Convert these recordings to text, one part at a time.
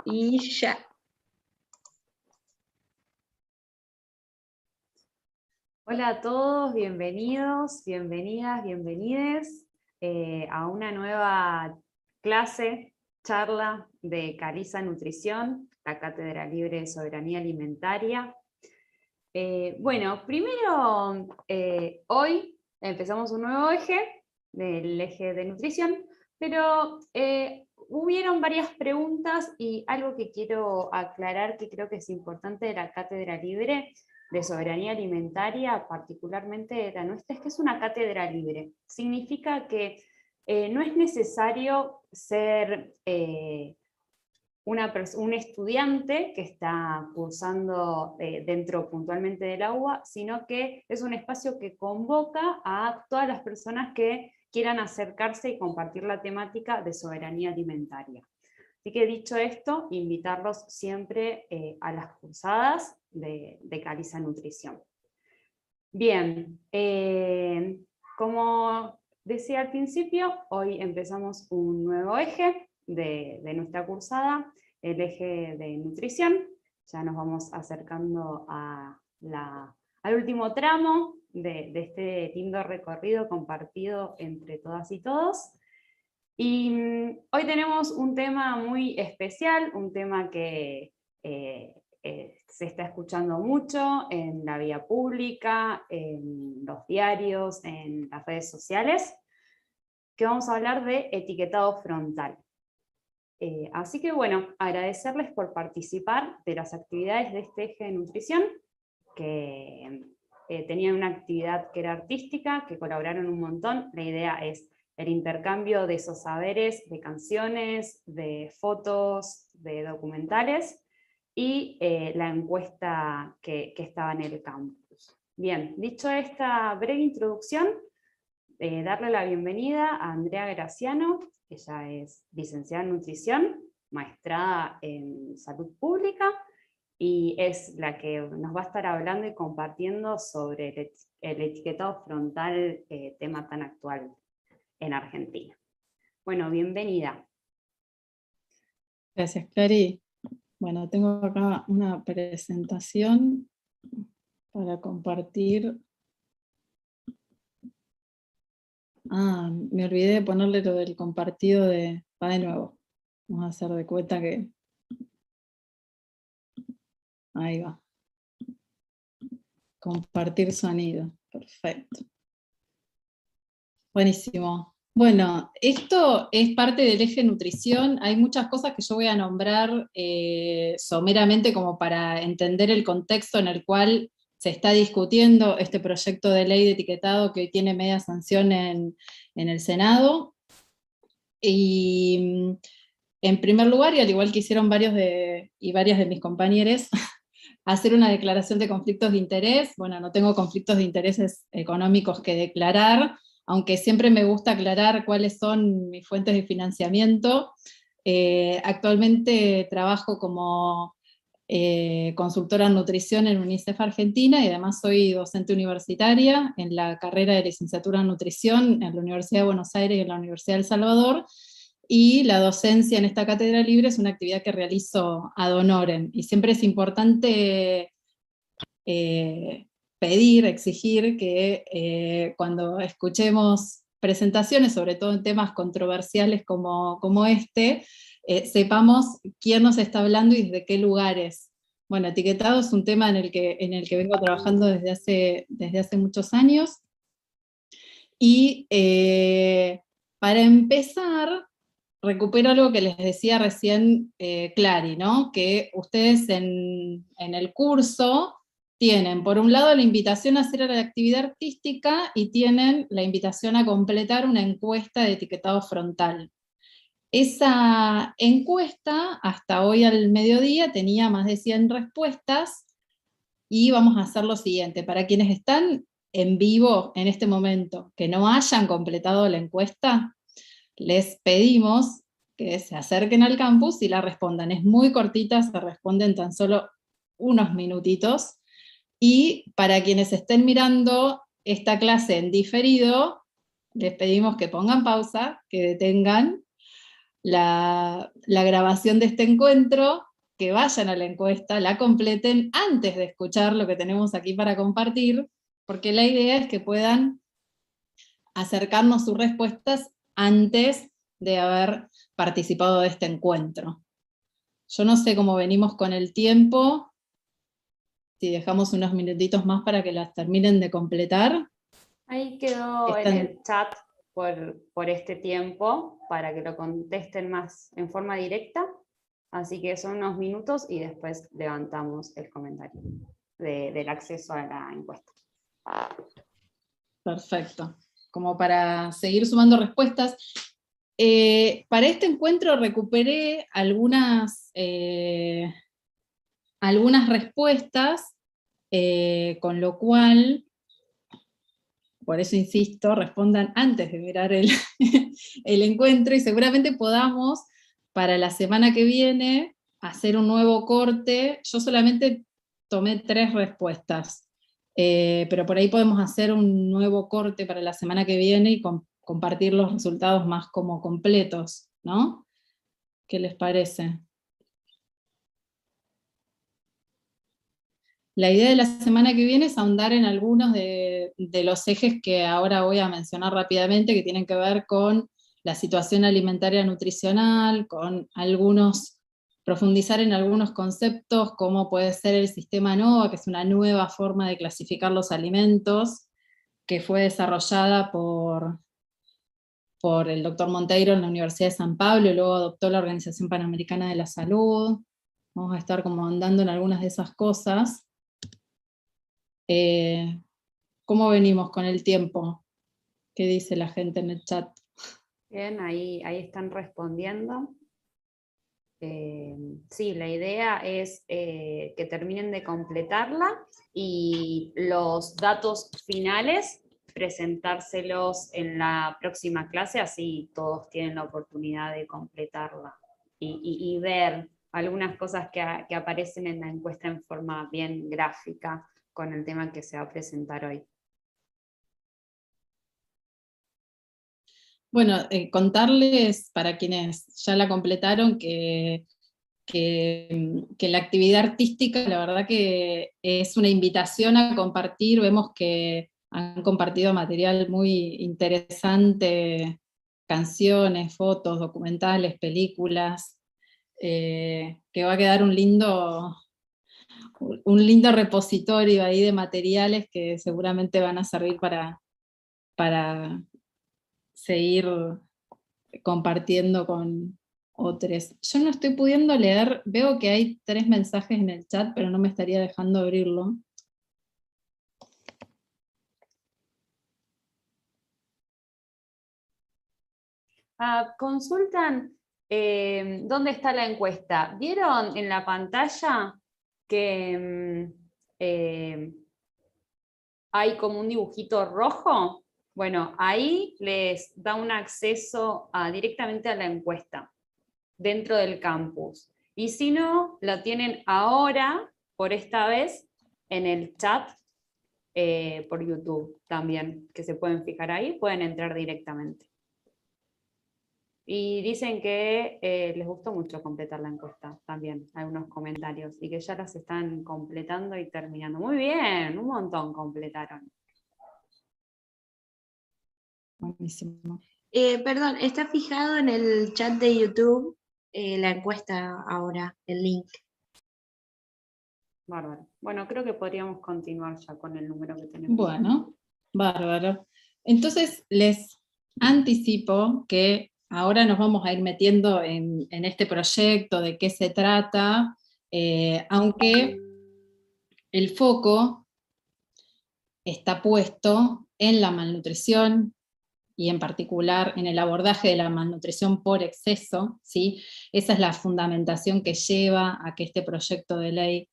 Y ya. Hola a todos, bienvenidos, bienvenidas, bienvenides a una nueva clase, charla de Caliza Nutrición, la Cátedra Libre de Soberanía Alimentaria. Bueno, primero, hoy empezamos un nuevo eje, del eje de nutrición, pero hubieron varias preguntas y algo que quiero aclarar que creo que es importante de la Cátedra Libre de Soberanía Alimentaria, particularmente la nuestra, es que es una cátedra libre. Significa que no es necesario ser un estudiante que está cursando dentro puntualmente del UBA, sino que es un espacio que convoca a todas las personas que quieran acercarse y compartir la temática de soberanía alimentaria. Así que dicho esto, invitarlos siempre a las cursadas de Caliza Nutrición. Bien, como decía al principio, hoy empezamos un nuevo eje de nuestra cursada, el eje de nutrición. Ya nos vamos acercando al último tramo de este lindo recorrido compartido entre todas y todos. Y hoy tenemos un tema muy especial, un tema que se está escuchando mucho en la vía pública, en los diarios, en las redes sociales, que vamos a hablar de etiquetado frontal. Así que bueno, agradecerles por participar de las actividades de este eje de nutrición, que tenían una actividad que era artística, que colaboraron un montón. La idea es el intercambio de esos saberes, de canciones, de fotos, de documentales, y la encuesta que estaba en el campus. Bien, dicho esta breve introducción, darle la bienvenida a Andrea Graciano. Ella es licenciada en nutrición, maestrada en salud pública, y es la que nos va a estar hablando y compartiendo sobre el etiquetado frontal, tema tan actual en Argentina. Bueno, bienvenida. Gracias, Clary. Bueno, tengo acá una presentación para compartir. Me olvidé de ponerle lo del compartido de... Va de nuevo. Vamos a hacer de cuenta que... Ahí va. Compartir sonido. Perfecto. Buenísimo. Bueno, esto es parte del eje nutrición. Hay muchas cosas que yo voy a nombrar someramente como para entender el contexto en el cual se está discutiendo este proyecto de ley de etiquetado que hoy tiene media sanción en el Senado. Y en primer lugar, y al igual que hicieron varias de mis compañeros, hacer una declaración de conflictos de interés. Bueno, no tengo conflictos de intereses económicos que declarar, aunque siempre me gusta aclarar cuáles son mis fuentes de financiamiento. Actualmente trabajo como consultora en nutrición en UNICEF Argentina, y además soy docente universitaria en la carrera de licenciatura en nutrición en la Universidad de Buenos Aires y en la Universidad de El Salvador, y la docencia en esta cátedra libre es una actividad que realizo ad honorem, y siempre es importante pedir, exigir que cuando escuchemos presentaciones, sobre todo en temas controversiales como este, sepamos quién nos está hablando y desde qué lugares. Bueno, etiquetado es un tema en el que vengo trabajando desde hace muchos años, y para empezar, recupero algo que les decía recién Clary, ¿no? Que ustedes en el curso tienen, por un lado, la invitación a hacer la actividad artística, y tienen la invitación a completar una encuesta de etiquetado frontal. Esa encuesta, hasta hoy al mediodía, tenía más de 100 respuestas, y vamos a hacer lo siguiente. Para quienes están en vivo en este momento, que no hayan completado la encuesta, les pedimos que se acerquen al campus y la respondan. Es muy cortita, se responde en tan solo unos minutitos. Y para quienes estén mirando esta clase en diferido, les pedimos que pongan pausa, que detengan, la grabación de este encuentro, que vayan a la encuesta, la completen antes de escuchar lo que tenemos aquí para compartir, porque la idea es que puedan acercarnos sus respuestas antes de haber participado de este encuentro. Yo no sé cómo venimos con el tiempo, si dejamos unos minutitos más para que las terminen de completar. Ahí quedó en el chat por este tiempo, para que lo contesten más en forma directa. Así que son unos minutos y después levantamos el comentario del acceso a la encuesta. Perfecto. Como para seguir sumando respuestas. Para este encuentro recuperé algunas respuestas, con lo cual, por eso insisto, respondan antes de mirar el encuentro, y seguramente podamos, para la semana que viene, hacer un nuevo corte. Yo solamente tomé 3 respuestas, pero por ahí podemos hacer un nuevo corte para la semana que viene y compartir los resultados más como completos, ¿no? ¿Qué les parece? La idea de la semana que viene es ahondar en algunos de los ejes que ahora voy a mencionar rápidamente, que tienen que ver con la situación alimentaria nutricional, con profundizar en algunos conceptos, como puede ser el sistema NOVA, que es una nueva forma de clasificar los alimentos, que fue desarrollada por el doctor Monteiro en la Universidad de San Pablo, y luego adoptó la Organización Panamericana de la Salud. Vamos a estar como andando en algunas de esas cosas. ¿Cómo venimos con el tiempo? ¿Qué dice la gente en el chat? Bien, ahí están respondiendo. Sí, la idea es que terminen de completarla y los datos finales presentárselos en la próxima clase, así todos tienen la oportunidad de completarla y ver algunas cosas que aparecen en la encuesta en forma bien gráfica con el tema que se va a presentar hoy. Bueno, contarles para quienes ya la completaron que la actividad artística, la verdad que es una invitación a compartir. Vemos que han compartido material muy interesante, canciones, fotos, documentales, películas, que va a quedar un lindo repositorio ahí de materiales que seguramente van a servir para seguir compartiendo con otros. Yo no estoy pudiendo leer, veo que hay 3 mensajes en el chat, pero no me estaría dejando abrirlo. Consultan dónde está la encuesta. ¿Vieron en la pantalla que hay como un dibujito rojo? Bueno, ahí les da un acceso directamente a la encuesta dentro del campus. Y si no, la tienen ahora, por esta vez, en el chat por YouTube también, que se pueden fijar ahí, pueden entrar directamente. Y dicen que les gustó mucho completar la encuesta también, algunos comentarios, y que ya las están completando y terminando. Muy bien, un montón completaron. Buenísimo. Perdón, ¿está fijado en el chat de YouTube la encuesta ahora, el link? Bárbaro. Bueno, creo que podríamos continuar ya con el número que tenemos. Bueno, bárbaro. Entonces les anticipo que ahora nos vamos a ir metiendo en este proyecto, de qué se trata, aunque el foco está puesto en la malnutrición y en particular en el abordaje de la malnutrición por exceso, ¿sí? Esa es la fundamentación que lleva a que este proyecto de ley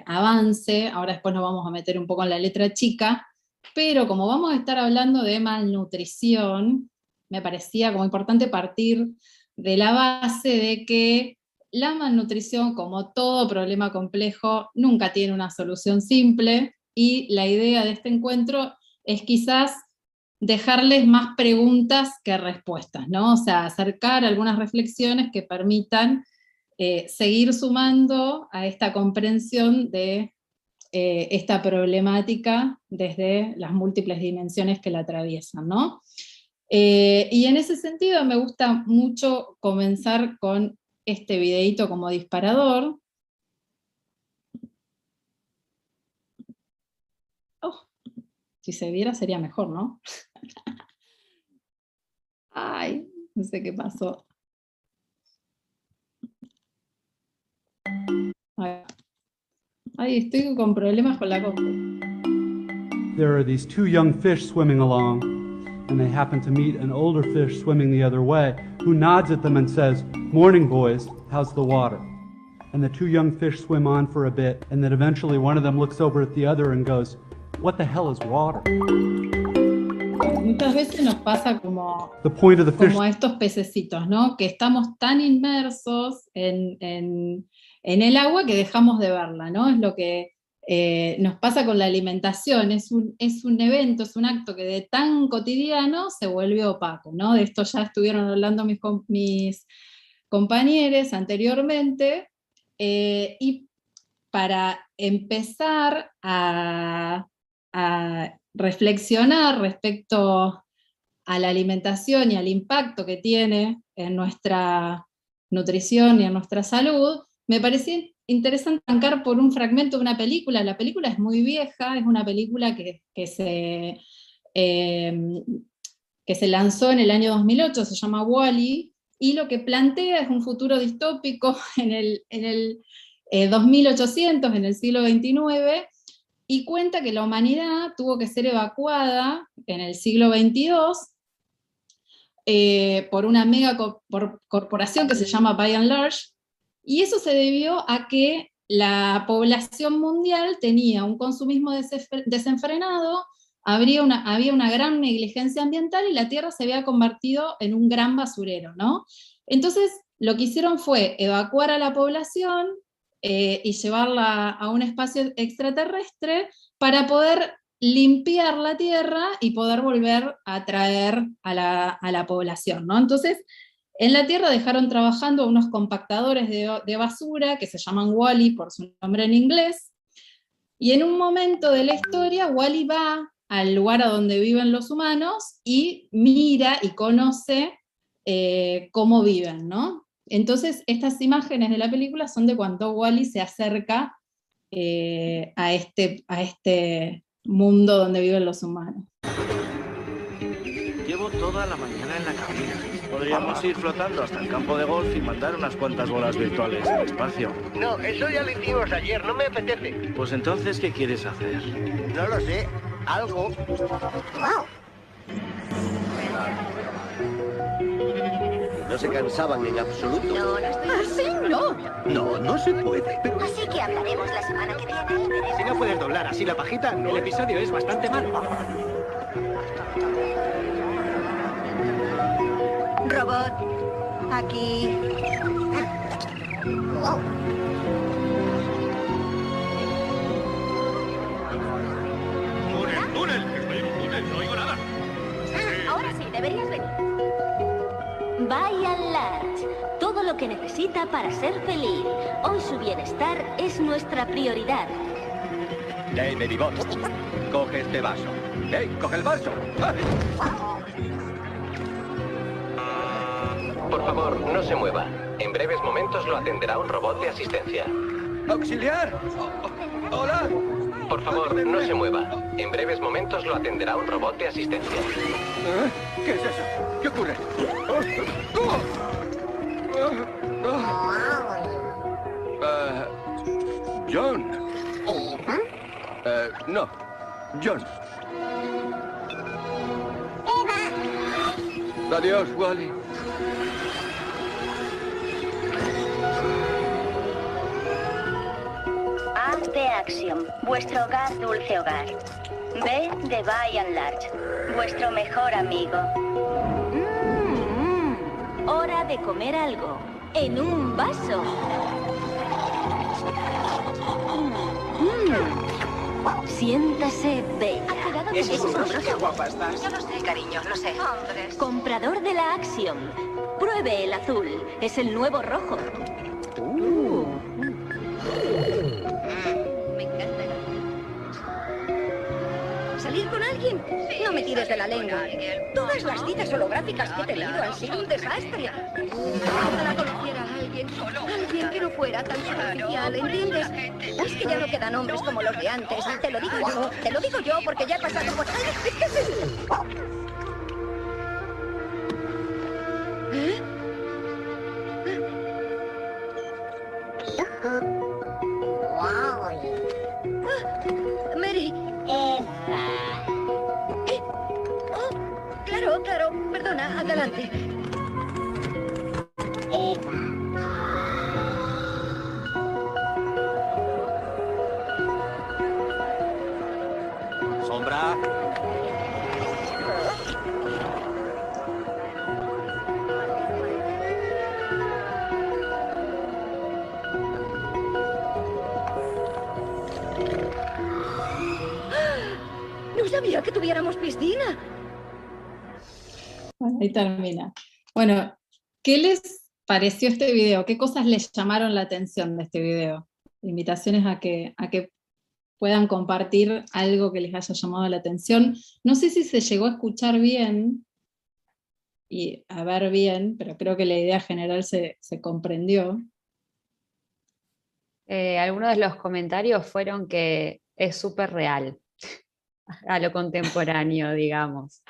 avance. Ahora después nos vamos a meter un poco en la letra chica, pero como vamos a estar hablando de malnutrición, me parecía como importante partir de la base de que la malnutrición, como todo problema complejo, nunca tiene una solución simple, y la idea de este encuentro es quizás dejarles más preguntas que respuestas, ¿no? O sea, acercar algunas reflexiones que permitan seguir sumando a esta comprensión de esta problemática desde las múltiples dimensiones que la atraviesan, ¿no? Y en ese sentido me gusta mucho comenzar con este videíto como disparador. Oh, si se viera sería mejor, ¿no? Ay, no sé qué pasó. Ay, estoy con problemas con la compu. There are these two young fish swimming along, and they happen to meet an older fish swimming the other way, who nods at them and says, "Morning, boys, how's the water?" And the two young fish swim on for a bit, and then eventually one of them looks over at the other and goes, "What the hell is water?" Muchas veces nos pasa como, The point of the fish como a estos pececitos, ¿no? Que estamos tan inmersos en el agua que dejamos de verla, ¿no? Es lo que nos pasa con la alimentación, es un evento, es un acto que de tan cotidiano se vuelve opaco, ¿no? De esto ya estuvieron hablando mis compañeros anteriormente, y para empezar a reflexionar respecto a la alimentación y al impacto que tiene en nuestra nutrición y en nuestra salud, me parecía interesante arrancar por un fragmento de una película. La película es muy vieja, es una película que se lanzó en el año 2008, se llama WALL-E, y lo que plantea es un futuro distópico en el 2800, en el siglo XXIX, y cuenta que la humanidad tuvo que ser evacuada en el siglo XXII por una mega corporación que se llama By and Large, y eso se debió a que la población mundial tenía un consumismo desenfrenado, había una gran negligencia ambiental y la Tierra se había convertido en un gran basurero, ¿no? Entonces, lo que hicieron fue evacuar a la población y llevarla a un espacio extraterrestre para poder limpiar la Tierra y poder volver a atraer a la población, ¿no? Entonces, en la Tierra dejaron trabajando unos compactadores de basura que se llaman WALL-E por su nombre en inglés, y en un momento de la historia WALL-E va al lugar a donde viven los humanos y mira y conoce cómo viven, ¿no? Entonces, estas imágenes de la película son de cuando WALL-E se acerca a este mundo donde viven los humanos. Llevo toda la mañana en la cabina. Podríamos ir flotando hasta el campo de golf y mandar unas cuantas bolas virtuales al espacio. No, eso ya lo hicimos ayer, no me apetece. Pues entonces, ¿qué quieres hacer? No lo sé, algo. No se cansaban en absoluto. No, no estoy... ¿Así? No. No, no se puede. Pero... Así que hablaremos la semana que viene y veremos. Si no puedes doblar así la pajita, el episodio es bastante malo. Robot, aquí. ¡Túnel! Estoy en un túnel, no oigo nada. Ahora sí, deberías venir. By and Large, todo lo que necesita para ser feliz. Hoy su bienestar es nuestra prioridad. Hey, Babybot, coge este vaso. Hey, coge el vaso. Por favor, no se mueva. En breves momentos lo atenderá un robot de asistencia. ¡Auxiliar! ¡Hola! Por favor, no se mueva. En breves momentos lo atenderá un robot de asistencia. ¿Qué es eso? ¿Qué ocurre? John. No. John. Adiós, Wally. A de Axiom, vuestro hogar, dulce hogar. B de By and Large, vuestro mejor amigo. Hora de comer algo. En un vaso. Siéntase bella. Eso es horroroso. Qué guapa estás. Yo lo sé, cariño, lo sé. Hombres. Comprador de la Axiom. Pruebe el azul. Es el nuevo rojo. Me encanta. ¿Salir con alguien? No me tires de la lengua. Todas las citas holográficas que he tenido han sido un desastre. Ojalá conociera a alguien. Alguien que no fuera tan superficial, ¿entiendes? Es que ya no quedan hombres como los de antes. Te lo digo yo porque ya he pasado por... ¡Ay, qué es eso! ¿Eh? Mary. ¿Qué? Oh, claro, perdona, adelante. Sombra. No sabía que tuviéramos piscina. Bueno, ahí termina. Bueno, ¿qué les pareció este video? ¿Qué cosas les llamaron la atención de este video? Invitaciones a que puedan compartir algo que les haya llamado la atención. No sé si se llegó a escuchar bien y a ver bien, pero creo que la idea general se comprendió. Algunos de los comentarios fueron que es súper real a lo contemporáneo, digamos.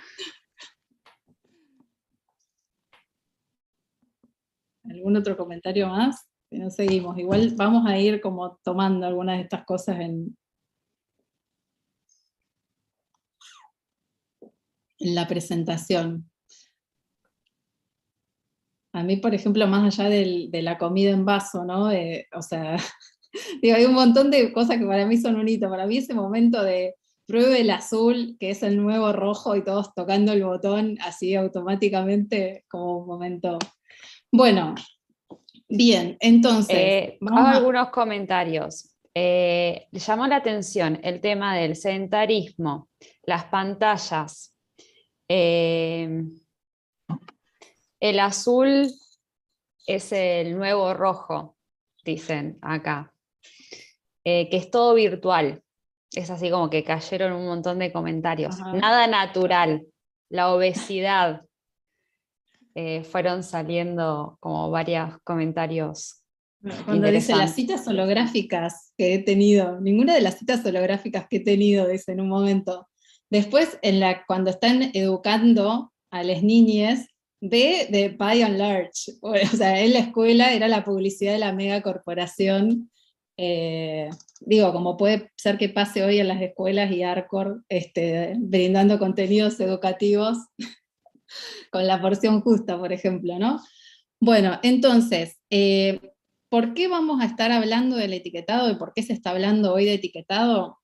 ¿Algún otro comentario más? Si no, seguimos. Igual vamos a ir como tomando algunas de estas cosas en la presentación. A mí, por ejemplo, más allá de la comida en vaso, ¿no? O sea, digo, hay un montón de cosas que para mí son un hito. Para mí ese momento de pruebe el azul, que es el nuevo rojo, y todos tocando el botón así automáticamente, como un momento... Bueno, bien, entonces... Hago algunos comentarios. Llamó la atención el tema del sedentarismo, las pantallas, el azul es el nuevo rojo, dicen acá, que es todo virtual. Es así como que cayeron un montón de comentarios. Ajá. Nada natural, la obesidad. Fueron saliendo como varios comentarios. Cuando dice las citas holográficas que he tenido, ninguna de las citas holográficas que he tenido, dice en un momento. Después, cuando están educando a las niñas, de By and Large, o sea, en la escuela era la publicidad de la megacorporación. Digo, como puede ser que pase hoy en las escuelas y Arcor brindando contenidos educativos con la porción justa, por ejemplo, ¿no? Bueno, entonces, ¿por qué vamos a estar hablando del etiquetado y por qué se está hablando hoy de etiquetado?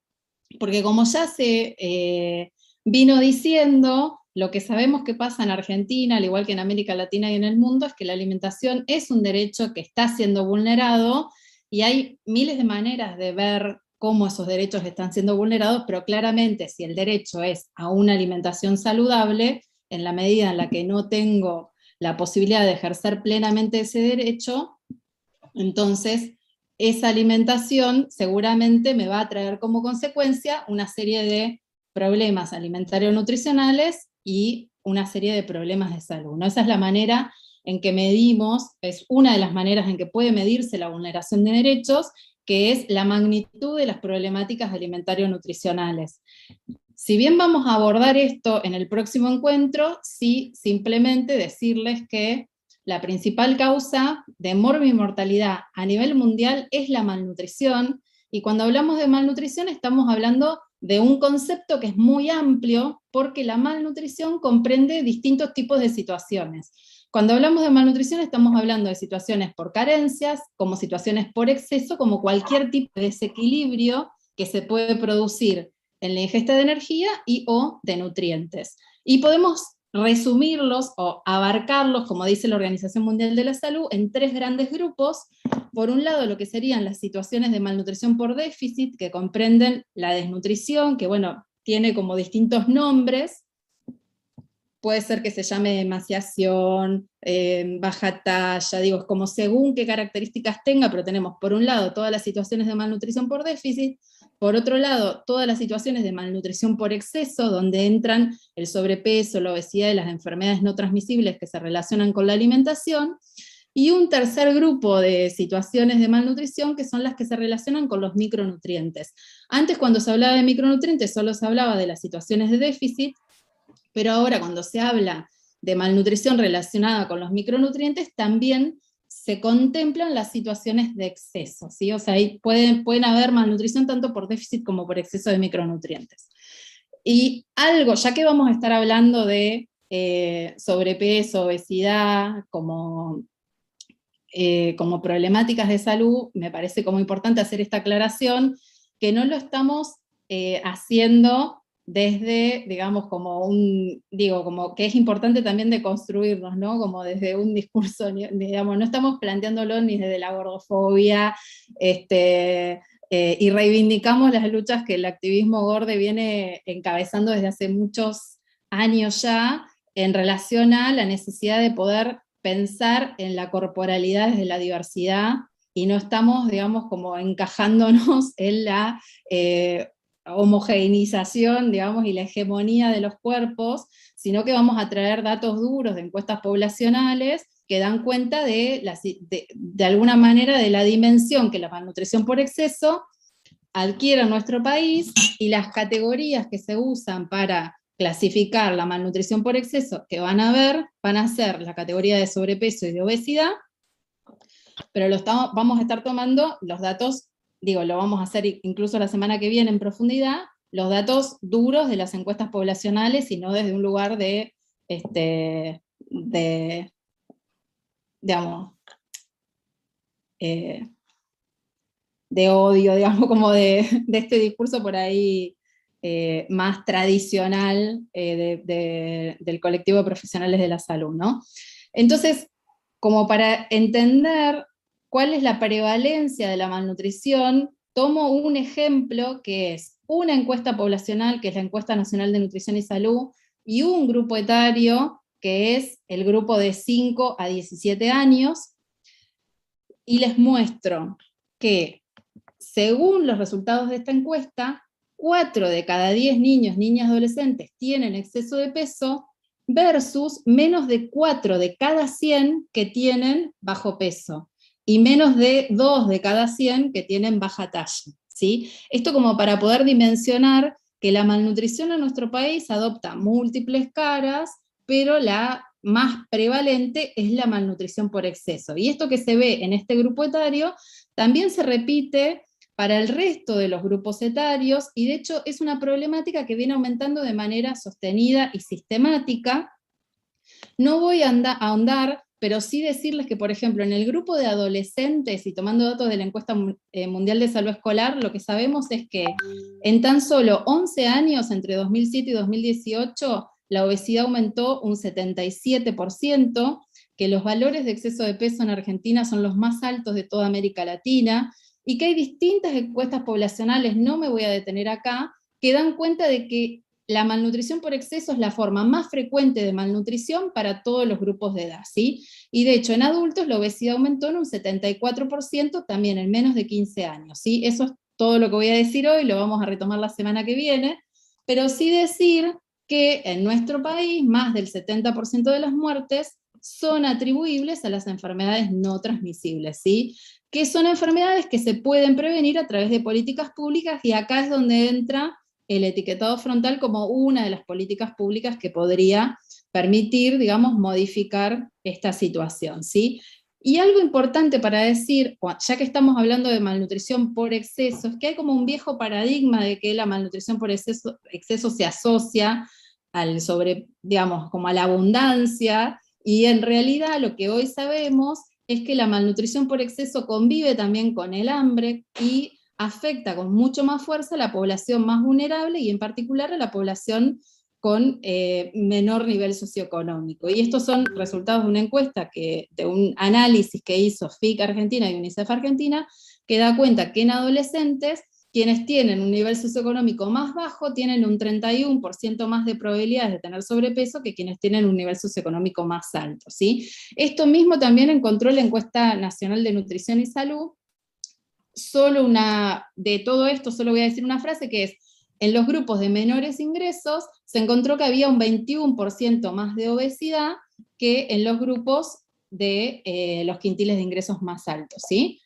Porque como ya se vino diciendo, lo que sabemos que pasa en Argentina, al igual que en América Latina y en el mundo, es que la alimentación es un derecho que está siendo vulnerado, y hay miles de maneras de ver cómo esos derechos están siendo vulnerados, pero claramente si el derecho es a una alimentación saludable, en la medida en la que no tengo la posibilidad de ejercer plenamente ese derecho, entonces esa alimentación seguramente me va a traer como consecuencia una serie de problemas alimentarios nutricionales y una serie de problemas de salud, ¿no? Esa es la manera en que medimos, es una de las maneras en que puede medirse la vulneración de derechos, que es la magnitud de las problemáticas alimentario-nutricionales. Si bien vamos a abordar esto en el próximo encuentro, sí simplemente decirles que la principal causa de morbimortalidad a nivel mundial es la malnutrición, y cuando hablamos de malnutrición estamos hablando de un concepto que es muy amplio, porque la malnutrición comprende distintos tipos de situaciones. Cuando hablamos de malnutrición estamos hablando de situaciones por carencias, como situaciones por exceso, como cualquier tipo de desequilibrio que se puede producir en la ingesta de energía y o de nutrientes. Y podemos resumirlos o abarcarlos, como dice la Organización Mundial de la Salud, en tres grandes grupos. por un lado, lo que serían las situaciones de malnutrición por déficit, que comprenden la desnutrición, que bueno, tiene como distintos nombres. Puede ser que se llame emaciación, baja talla, digo, es como según qué características tenga, pero tenemos por un lado todas las situaciones de malnutrición por déficit, por otro lado todas las situaciones de malnutrición por exceso, donde entran el sobrepeso, la obesidad y las enfermedades no transmisibles que se relacionan con la alimentación, y un tercer grupo de situaciones de malnutrición que son las que se relacionan con los micronutrientes. Antes, cuando se hablaba de micronutrientes, solo se hablaba de las situaciones de déficit, pero ahora cuando se habla de malnutrición relacionada con los micronutrientes, también se contemplan las situaciones de exceso, ¿sí? O sea, ahí pueden haber malnutrición tanto por déficit como por exceso de micronutrientes. Y algo, ya que vamos a estar hablando de sobrepeso, obesidad, como problemáticas de salud, me parece como importante hacer esta aclaración, que no lo estamos haciendo desde, digamos, como que es importante también de construirnos, ¿no? Como desde un discurso, digamos, no estamos planteándolo ni desde la gordofobia, y reivindicamos las luchas que el activismo gorde viene encabezando desde hace muchos años ya, en relación a la necesidad de poder pensar en la corporalidad desde la diversidad, y no estamos, digamos, como encajándonos en la homogeneización, digamos, y la hegemonía de los cuerpos, sino que vamos a traer datos duros de encuestas poblacionales que dan cuenta de alguna manera de la dimensión que la malnutrición por exceso adquiere en nuestro país, y las categorías que se usan para clasificar la malnutrición por exceso que van a ser la categoría de sobrepeso y de obesidad, pero vamos a estar tomando los datos, lo vamos a hacer incluso la semana que viene en profundidad, los datos duros de las encuestas poblacionales, y no desde un lugar de odio, digamos, como de este discurso por ahí más tradicional del colectivo de profesionales de la salud, ¿no? Entonces, como para entender cuál es la prevalencia de la malnutrición, tomo un ejemplo que es una encuesta poblacional, que es la Encuesta Nacional de Nutrición y Salud, y un grupo etario, que es el grupo de 5 a 17 años, y les muestro que, según los resultados de esta encuesta, 4 de cada 10 niños, niñas, adolescentes tienen exceso de peso, versus menos de 4 de cada 100 que tienen bajo peso, y menos de 2 de cada 100 que tienen baja talla, ¿sí? Esto como para poder dimensionar que la malnutrición en nuestro país adopta múltiples caras, pero la más prevalente es la malnutrición por exceso. Y esto que se ve en este grupo etario también se repite para el resto de los grupos etarios, y de hecho es una problemática que viene aumentando de manera sostenida y sistemática. No voy a ahondar, pero sí decirles que, por ejemplo, en el grupo de adolescentes, y tomando datos de la Encuesta Mundial de Salud Escolar, lo que sabemos es que en tan solo 11 años, entre 2007 y 2018, la obesidad aumentó un 77%, que los valores de exceso de peso en Argentina son los más altos de toda América Latina, y que hay distintas encuestas poblacionales, no me voy a detener acá, que dan cuenta de que la malnutrición por exceso es la forma más frecuente de malnutrición para todos los grupos de edad, ¿sí? Y de hecho en adultos la obesidad aumentó en un 74%, también en menos de 15 años, ¿sí? Eso es todo lo que voy a decir hoy, lo vamos a retomar la semana que viene, pero sí decir que en nuestro país más del 70% de las muertes son atribuibles a las enfermedades no transmisibles, ¿sí? Que son enfermedades que se pueden prevenir a través de políticas públicas, y acá es donde entra el etiquetado frontal como una de las políticas públicas que podría permitir, digamos, modificar esta situación, ¿sí? Y algo importante para decir, ya que estamos hablando de malnutrición por exceso, es que hay como un viejo paradigma de que la malnutrición por exceso se asocia digamos, como a la abundancia, y en realidad lo que hoy sabemos es que la malnutrición por exceso convive también con el hambre, y afecta con mucho más fuerza a la población más vulnerable, y en particular a la población con menor nivel socioeconómico. Y estos son resultados de una encuesta, de un análisis que hizo FIC Argentina y UNICEF Argentina, que da cuenta que en adolescentes, quienes tienen un nivel socioeconómico más bajo tienen un 31% más de probabilidades de tener sobrepeso que quienes tienen un nivel socioeconómico más alto, ¿sí? Esto mismo también encontró la Encuesta Nacional de Nutrición y Salud. De todo esto solo voy a decir una frase que es: en los grupos de menores ingresos se encontró que había un 21% más de obesidad que en los grupos de los quintiles de ingresos más altos, ¿sí?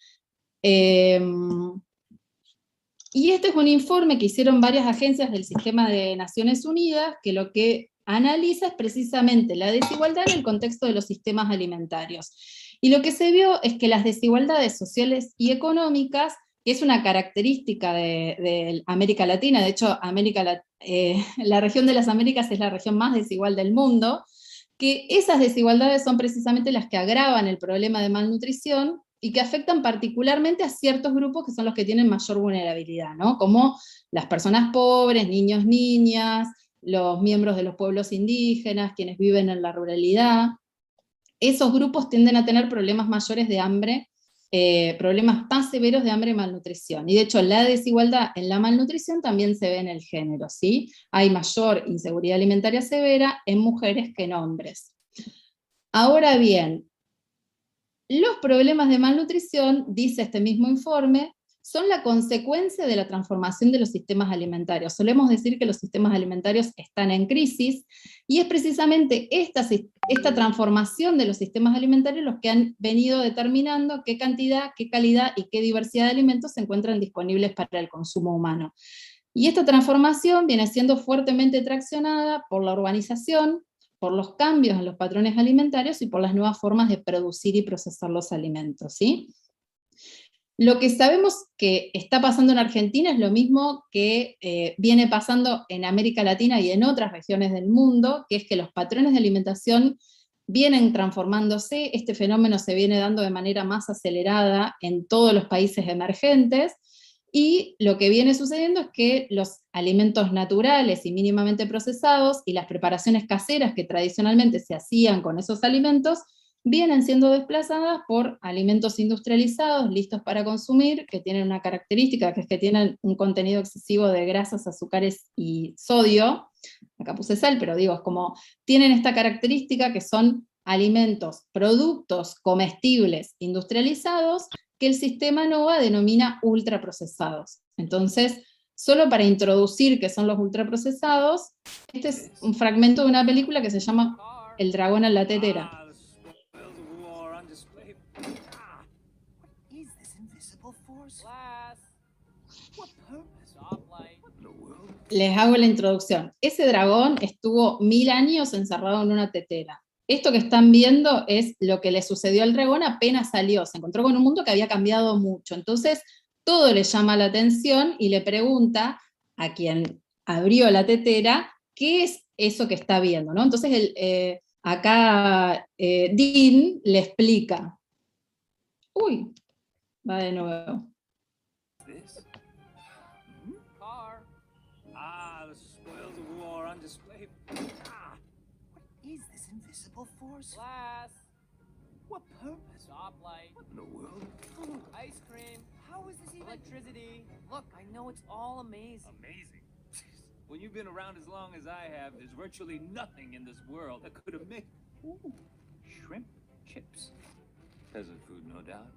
Y este es un informe que hicieron varias agencias del sistema de Naciones Unidas, que lo que analiza es precisamente la desigualdad en el contexto de los sistemas alimentarios. Y lo que se vio es que las desigualdades sociales y económicas, que es una característica de América Latina, de hecho la región de las Américas es la región más desigual del mundo, que esas desigualdades son precisamente las que agravan el problema de malnutrición y que afectan particularmente a ciertos grupos que son los que tienen mayor vulnerabilidad, ¿no? Como las personas pobres, niños, niñas, los miembros de los pueblos indígenas, quienes viven en la ruralidad. Esos grupos tienden a tener problemas mayores de hambre, problemas más severos de hambre y malnutrición. Y de hecho la desigualdad en la malnutrición también se ve en el género, ¿sí? Hay mayor inseguridad alimentaria severa en mujeres que en hombres. Ahora bien, los problemas de malnutrición, dice este mismo informe, son la consecuencia de la transformación de los sistemas alimentarios. Solemos decir que los sistemas alimentarios están en crisis, y es precisamente esta transformación de los sistemas alimentarios los que han venido determinando qué cantidad, qué calidad y qué diversidad de alimentos se encuentran disponibles para el consumo humano. Y esta transformación viene siendo fuertemente traccionada por la urbanización, por los cambios en los patrones alimentarios y por las nuevas formas de producir y procesar los alimentos, ¿sí? Lo que sabemos que está pasando en Argentina es lo mismo que viene pasando en América Latina y en otras regiones del mundo, que es que los patrones de alimentación vienen transformándose. Este fenómeno se viene dando de manera más acelerada en todos los países emergentes, y lo que viene sucediendo es que los alimentos naturales y mínimamente procesados y las preparaciones caseras que tradicionalmente se hacían con esos alimentos vienen siendo desplazadas por alimentos industrializados, listos para consumir, que tienen una característica, que es que tienen un contenido excesivo de grasas, azúcares y sodio. Acá puse sal, pero digo, es como, tienen esta característica que son alimentos, productos comestibles industrializados, que el sistema NOVA denomina ultraprocesados. Entonces, solo para introducir qué son los ultraprocesados, este es un fragmento de una película que se llama El dragón en la tetera. Les hago la introducción. Ese dragón estuvo 1000 años encerrado en una tetera. Esto que están viendo es lo que le sucedió al dragón apenas salió. Se encontró con un mundo que había cambiado mucho. Entonces, todo le llama la atención y le pregunta a quien abrió la tetera qué es eso que está viendo, ¿no? Entonces, acá Dean le explica. Uy, va de nuevo. Glass. What purpose? Stoplight. What in the world? Food. Ice cream. How is this even? Electricity. Look, I know it's all amazing. Amazing? When you've been around as long as I have, there's virtually nothing in this world that could have made... Ooh, shrimp chips. Peasant food, no doubt.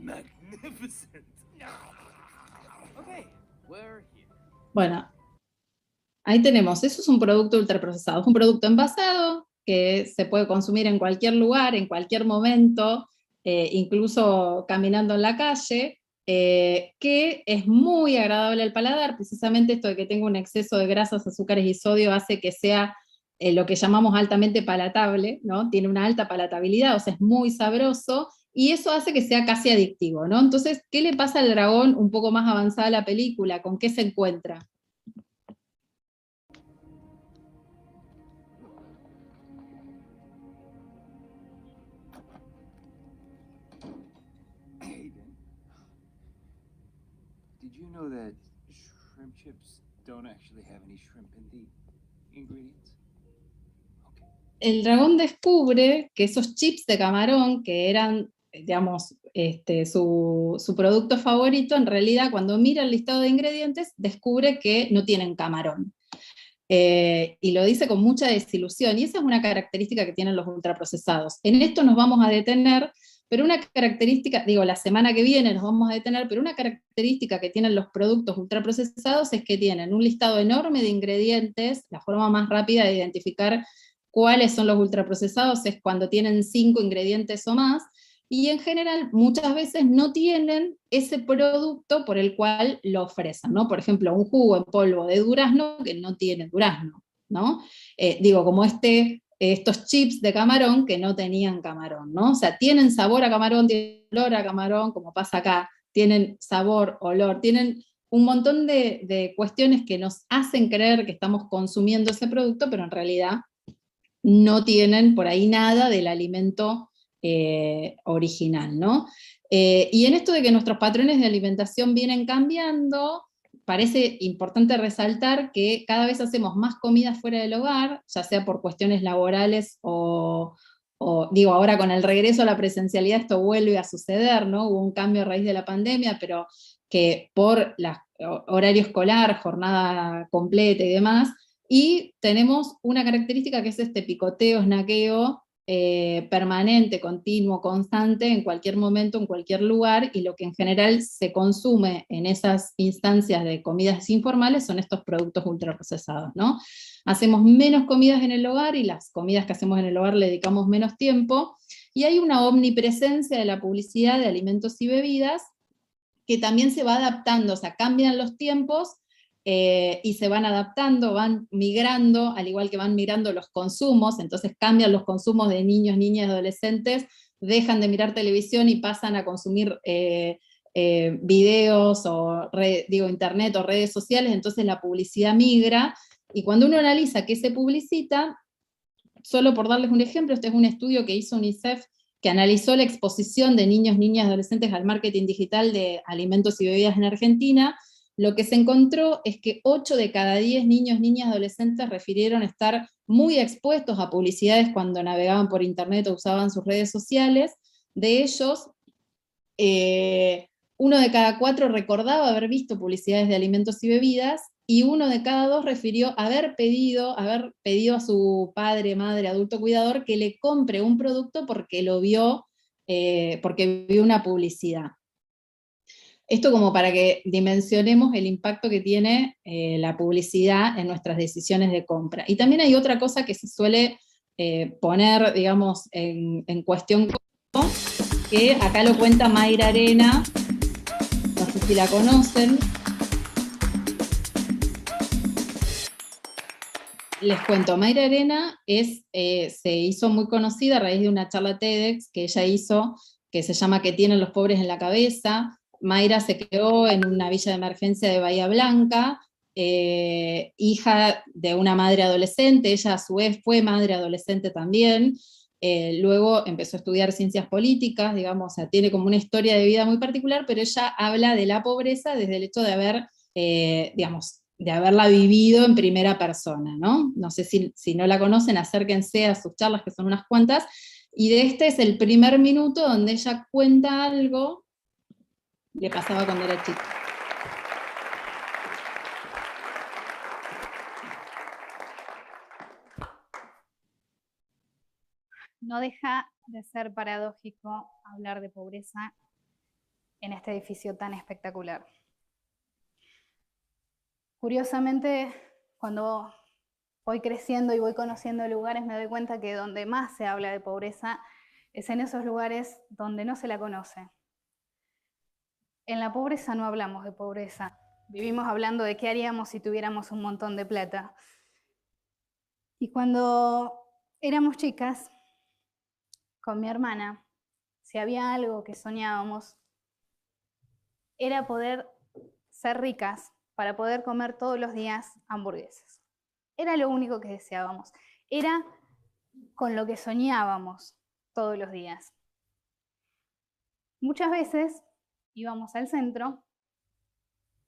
Magnificent. Okay, we're here. Bueno, ahí tenemos, eso es un producto ultraprocesado, es un producto envasado que se puede consumir en cualquier lugar, en cualquier momento, incluso caminando en la calle, que es muy agradable al paladar. Precisamente esto de que tenga un exceso de grasas, azúcares y sodio hace que sea lo que llamamos altamente palatable, ¿no? Tiene una alta palatabilidad, o sea, es muy sabroso, y eso hace que sea casi adictivo, ¿no? Entonces, ¿qué le pasa al dragón un poco más avanzada la película? ¿Con qué se encuentra? Did you know that shrimp chips don't actually have any shrimp in the ingredients? El dragón descubre que esos chips de camarón, que eran, digamos, su producto favorito, en realidad cuando mira el listado de ingredientes, descubre que no tienen camarón. Y lo dice con mucha desilusión, y esa es una característica que tienen los ultraprocesados. En esto nos vamos a detener, pero una característica, digo, la semana que viene nos vamos a detener, pero una característica que tienen los productos ultraprocesados es que tienen un listado enorme de ingredientes. La forma más rápida de identificar cuáles son los ultraprocesados es cuando tienen 5 ingredientes o más, y en general muchas veces no tienen ese producto por el cual lo ofrecen, ¿no? Por ejemplo, un jugo en polvo de durazno que no tiene durazno, ¿no? Digo, como estos chips de camarón que no tenían camarón, ¿no? O sea, tienen sabor a camarón, tienen olor a camarón, como pasa acá, tienen sabor, olor, tienen un montón de cuestiones que nos hacen creer que estamos consumiendo ese producto, pero en realidad no tienen por ahí nada del alimento original, ¿no? Y en esto de que nuestros patrones de alimentación vienen cambiando, parece importante resaltar que cada vez hacemos más comida fuera del hogar, ya sea por cuestiones laborales o digo, ahora con el regreso a la presencialidad esto vuelve a suceder, ¿no? Hubo un cambio a raíz de la pandemia, pero que por horario escolar, jornada completa y demás, y tenemos una característica que es este picoteo, snaqueo, permanente, continuo, constante, en cualquier momento, en cualquier lugar, y lo que en general se consume en esas instancias de comidas informales son estos productos ultraprocesados, ¿no? Hacemos menos comidas en el hogar, y las comidas que hacemos en el hogar le dedicamos menos tiempo, y hay una omnipresencia de la publicidad de alimentos y bebidas que también se va adaptando, o sea, cambian los tiempos, y se van adaptando, van migrando, al igual que van migrando los consumos, entonces cambian los consumos de niños, niñas, adolescentes, dejan de mirar televisión y pasan a consumir videos, o internet o redes sociales, entonces la publicidad migra, y cuando uno analiza qué se publicita, solo por darles un ejemplo, este es un estudio que hizo UNICEF, que analizó la exposición de niños, niñas, adolescentes al marketing digital de alimentos y bebidas en Argentina. Lo que se encontró es que 8 de cada 10 niños, niñas, adolescentes refirieron estar muy expuestos a publicidades cuando navegaban por internet o usaban sus redes sociales. De ellos, 1 de cada 4 recordaba haber visto publicidades de alimentos y bebidas, y 1 de cada 2 refirió haber pedido a su padre, madre, adulto cuidador que le compre un producto porque lo vio, porque vio una publicidad. Esto como para que dimensionemos el impacto que tiene la publicidad en nuestras decisiones de compra. Y también hay otra cosa que se suele poner, digamos, en cuestión, que acá lo cuenta Mayra Arena, no sé si la conocen. Les cuento, Mayra Arena se hizo muy conocida a raíz de una charla TEDx que ella hizo, que se llama ¿Qué tienen los pobres en la cabeza? Mayra se quedó en una villa de emergencia de Bahía Blanca, hija de una madre adolescente, ella a su vez fue madre adolescente también, luego empezó a estudiar ciencias políticas, digamos, o sea, tiene como una historia de vida muy particular, pero ella habla de la pobreza desde el hecho de haber, digamos, de haberla vivido en primera persona, ¿no? No sé si no la conocen, acérquense a sus charlas, que son unas cuantas, y de este es el primer minuto donde ella cuenta algo que pasaba cuando era chica. No deja de ser paradójico hablar de pobreza en este edificio tan espectacular. Curiosamente, cuando voy creciendo y voy conociendo lugares, me doy cuenta que donde más se habla de pobreza es en esos lugares donde no se la conoce. En la pobreza no hablamos de pobreza. Vivimos hablando de qué haríamos si tuviéramos un montón de plata. Y cuando éramos chicas, con mi hermana, si había algo que soñábamos, era poder ser ricas para poder comer todos los días hamburguesas. Era lo único que deseábamos. Era con lo que soñábamos todos los días. Muchas veces íbamos al centro,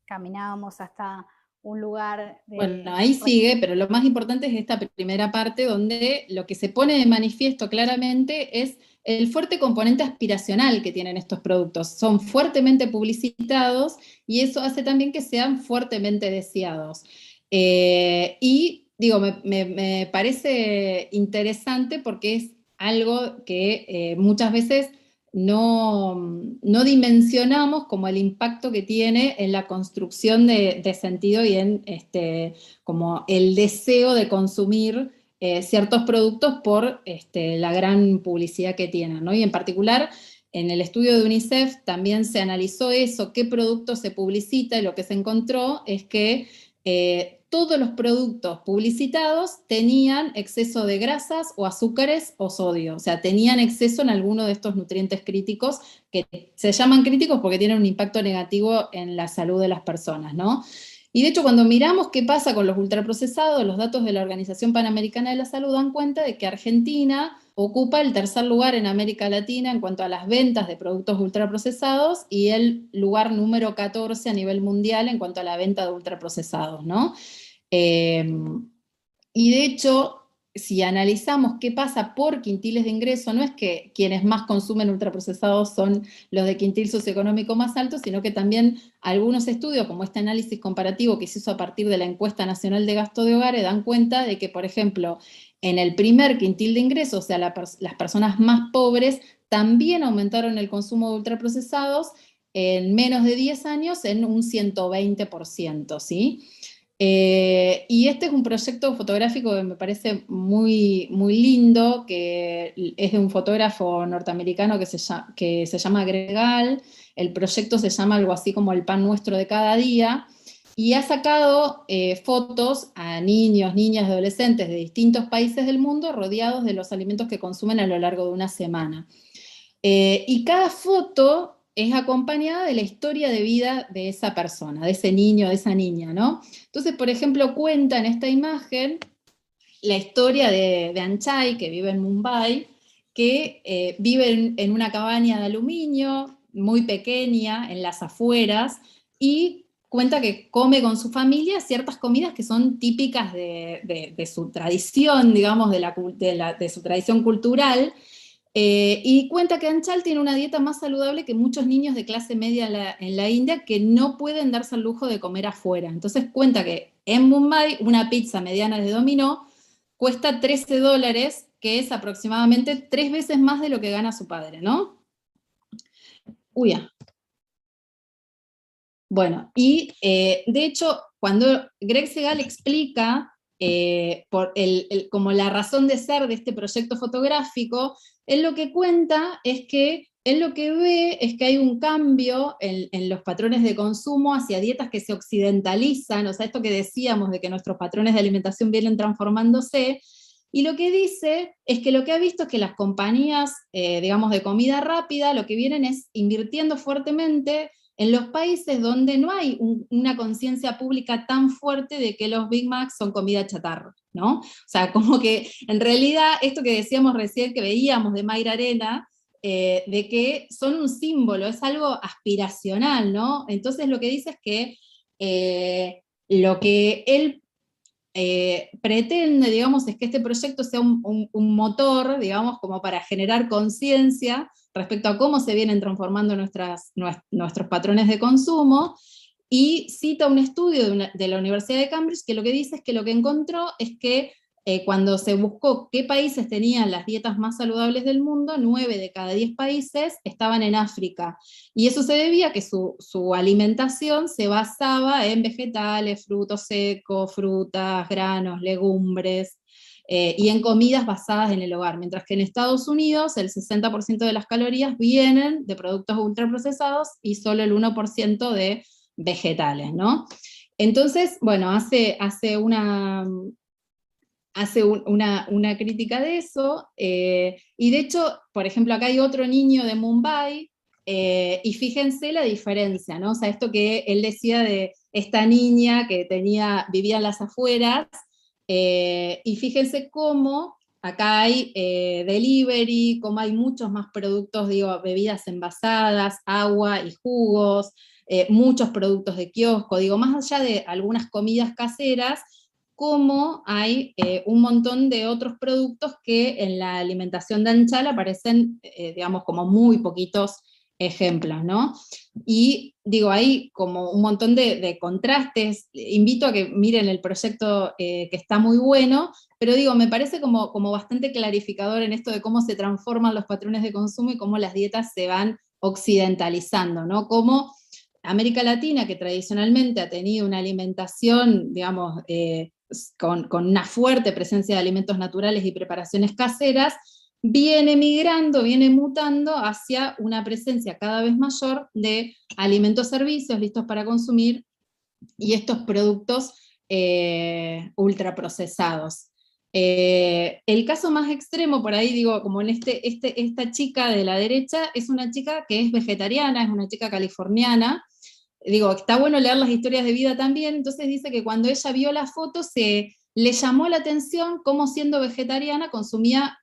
caminábamos hasta un lugar de... Bueno, ahí sigue, pero lo más importante es esta primera parte donde lo que se pone de manifiesto claramente es el fuerte componente aspiracional que tienen estos productos. Son fuertemente publicitados y eso hace también que sean fuertemente deseados. Y digo, me parece interesante porque es algo que muchas veces no dimensionamos como el impacto que tiene en la construcción de sentido y en como el deseo de consumir ciertos productos por la gran publicidad que tienen, ¿no? Y en particular, en el estudio de UNICEF también se analizó eso, qué producto se publicita, y lo que se encontró es que todos los productos publicitados tenían exceso de grasas o azúcares o sodio, o sea, tenían exceso en alguno de estos nutrientes críticos que se llaman críticos porque tienen un impacto negativo en la salud de las personas, ¿no? Y de hecho, cuando miramos qué pasa con los ultraprocesados, los datos de la Organización Panamericana de la Salud dan cuenta de que Argentina ocupa el tercer lugar en América Latina en cuanto a las ventas de productos ultraprocesados y el lugar número 14 a nivel mundial en cuanto a la venta de ultraprocesados, ¿no? Y de hecho, si analizamos qué pasa por quintiles de ingreso, no es que quienes más consumen ultraprocesados son los de quintil socioeconómico más alto, sino que también algunos estudios, como este análisis comparativo que se hizo a partir de la Encuesta Nacional de Gasto de Hogares, dan cuenta de que, por ejemplo, en el primer quintil de ingreso, o sea, las personas más pobres, también aumentaron el consumo de ultraprocesados en menos de 10 años en un 120%, ¿sí? Y este es un proyecto fotográfico que me parece muy, muy lindo, que es de un fotógrafo norteamericano que se llama Gregal. El proyecto se llama algo así como El Pan Nuestro de Cada Día, y ha sacado fotos a niños, niñas y adolescentes de distintos países del mundo rodeados de los alimentos que consumen a lo largo de una semana. Y cada foto es acompañada de la historia de vida de esa persona, de ese niño, de esa niña, ¿no? Entonces, por ejemplo, cuenta en esta imagen la historia de Anchai, que vive en Mumbai, que vive en una cabaña de aluminio muy pequeña, en las afueras, y cuenta que come con su familia ciertas comidas que son típicas de su tradición, digamos, de su tradición cultural. Y cuenta que Anchal tiene una dieta más saludable que muchos niños de clase media en la India que no pueden darse el lujo de comer afuera. Entonces cuenta que en Mumbai una pizza mediana de Dominó cuesta $13, que es aproximadamente 3 veces más de lo que gana su padre, ¿no? Bueno, y de hecho, cuando Greg Segal explica como la razón de ser de este proyecto fotográfico, él lo que cuenta es que él lo que ve es que hay un cambio en los patrones de consumo hacia dietas que se occidentalizan, o sea, esto que decíamos de que nuestros patrones de alimentación vienen transformándose, y lo que dice es que lo que ha visto es que las compañías, digamos, de comida rápida, lo que vienen es invirtiendo fuertemente en los países donde no hay una conciencia pública tan fuerte de que los Big Macs son comida chatarra, ¿no? O sea, como que en realidad esto que decíamos recién, que veíamos de Mayra Arena, de que son un símbolo, es algo aspiracional, ¿no? Entonces lo que dice es que lo que él pretende, digamos, es que este proyecto sea un motor, digamos, como para generar conciencia respecto a cómo se vienen transformando nuestros patrones de consumo, y cita un estudio de la Universidad de Cambridge que lo que dice es que lo que encontró es que cuando se buscó qué países tenían las dietas más saludables del mundo, 9 de cada 10 países estaban en África, y eso se debía a que su alimentación se basaba en vegetales, frutos secos, frutas, granos, legumbres, y en comidas basadas en el hogar, mientras que en Estados Unidos el 60% de las calorías vienen de productos ultraprocesados y solo el 1% de vegetales, ¿no? Entonces, bueno, hace una crítica de eso, y de hecho, por ejemplo, acá hay otro niño de Mumbai, y fíjense la diferencia, ¿no? O sea, esto que él decía de esta niña que vivía en las afueras, y fíjense cómo acá hay delivery, como hay muchos más productos, digo, bebidas envasadas, agua y jugos, muchos productos de kiosco, digo, más allá de algunas comidas caseras, como hay un montón de otros productos que en la alimentación de Anchal aparecen, digamos, como muy poquitos ejemplos, ¿no? Y digo, hay como un montón de contrastes. Invito a que miren el proyecto que está muy bueno, pero digo, me parece como bastante clarificador en esto de cómo se transforman los patrones de consumo y cómo las dietas se van occidentalizando, ¿no? Cómo América Latina, que tradicionalmente ha tenido una alimentación, digamos, con una fuerte presencia de alimentos naturales y preparaciones caseras, viene migrando, viene mutando hacia una presencia cada vez mayor de alimentos, servicios listos para consumir y estos productos ultraprocesados. El caso más extremo, por ahí digo, como en esta chica de la derecha, es una chica que es vegetariana, es una chica californiana. Digo, está bueno leer las historias de vida también, entonces dice que cuando ella vio la foto le llamó la atención cómo siendo vegetariana consumía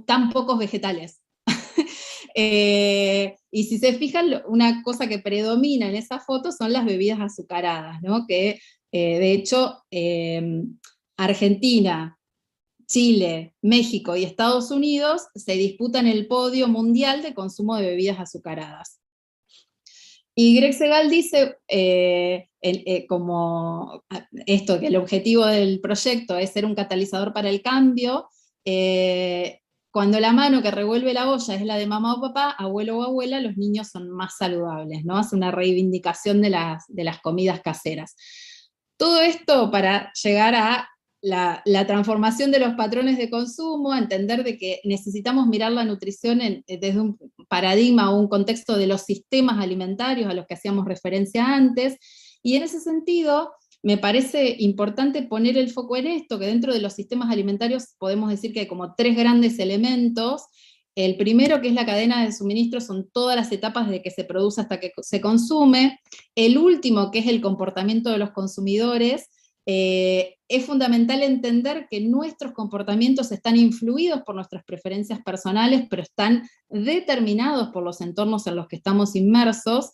tan pocos vegetales. Y si se fijan, una cosa que predomina en esa foto son las bebidas azucaradas, ¿no? Que de hecho Argentina, Chile, México y Estados Unidos se disputan el podio mundial de consumo de bebidas azucaradas. Y Greg Segal dice, como esto, que el objetivo del proyecto es ser un catalizador para el cambio, cuando la mano que revuelve la olla es la de mamá o papá, abuelo o abuela, los niños son más saludables, ¿no? Hace una reivindicación de las comidas caseras. Todo esto para llegar a la transformación de los patrones de consumo, a entender de que necesitamos mirar la nutrición desde un paradigma o un contexto de los sistemas alimentarios a los que hacíamos referencia antes, y en ese sentido me parece importante poner el foco en esto, que dentro de los sistemas alimentarios podemos decir que hay como 3 grandes elementos. El primero, que es la cadena de suministro, son todas las etapas desde que se produce hasta que se consume. El último, que es el comportamiento de los consumidores, es fundamental entender que nuestros comportamientos están influidos por nuestras preferencias personales, pero están determinados por los entornos en los que estamos inmersos,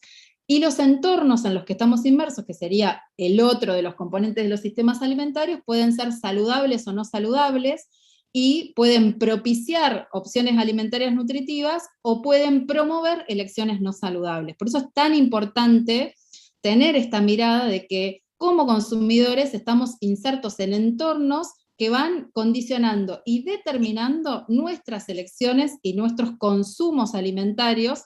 y los entornos en los que estamos inmersos, que sería el otro de los componentes de los sistemas alimentarios, pueden ser saludables o no saludables, y pueden propiciar opciones alimentarias nutritivas o pueden promover elecciones no saludables. Por eso es tan importante tener esta mirada de que como consumidores estamos insertos en entornos que van condicionando y determinando nuestras elecciones y nuestros consumos alimentarios,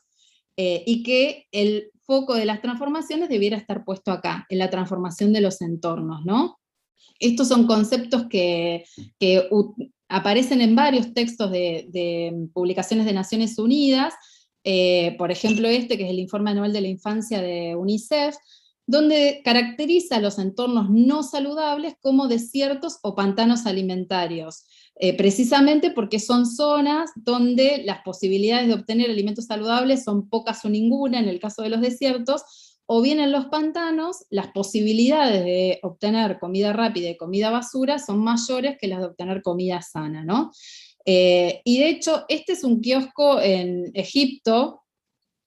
y que el foco de las transformaciones debiera estar puesto acá, en la transformación de los entornos, ¿no? Estos son conceptos que aparecen en varios textos de publicaciones de Naciones Unidas, por ejemplo que es el Informe Anual de la Infancia de UNICEF, donde caracteriza los entornos no saludables como desiertos o pantanos alimentarios, precisamente porque son zonas donde las posibilidades de obtener alimentos saludables son pocas o ninguna, en el caso de los desiertos, o bien en los pantanos, las posibilidades de obtener comida rápida y comida basura son mayores que las de obtener comida sana, ¿no? Y de hecho, este es un kiosco en Egipto,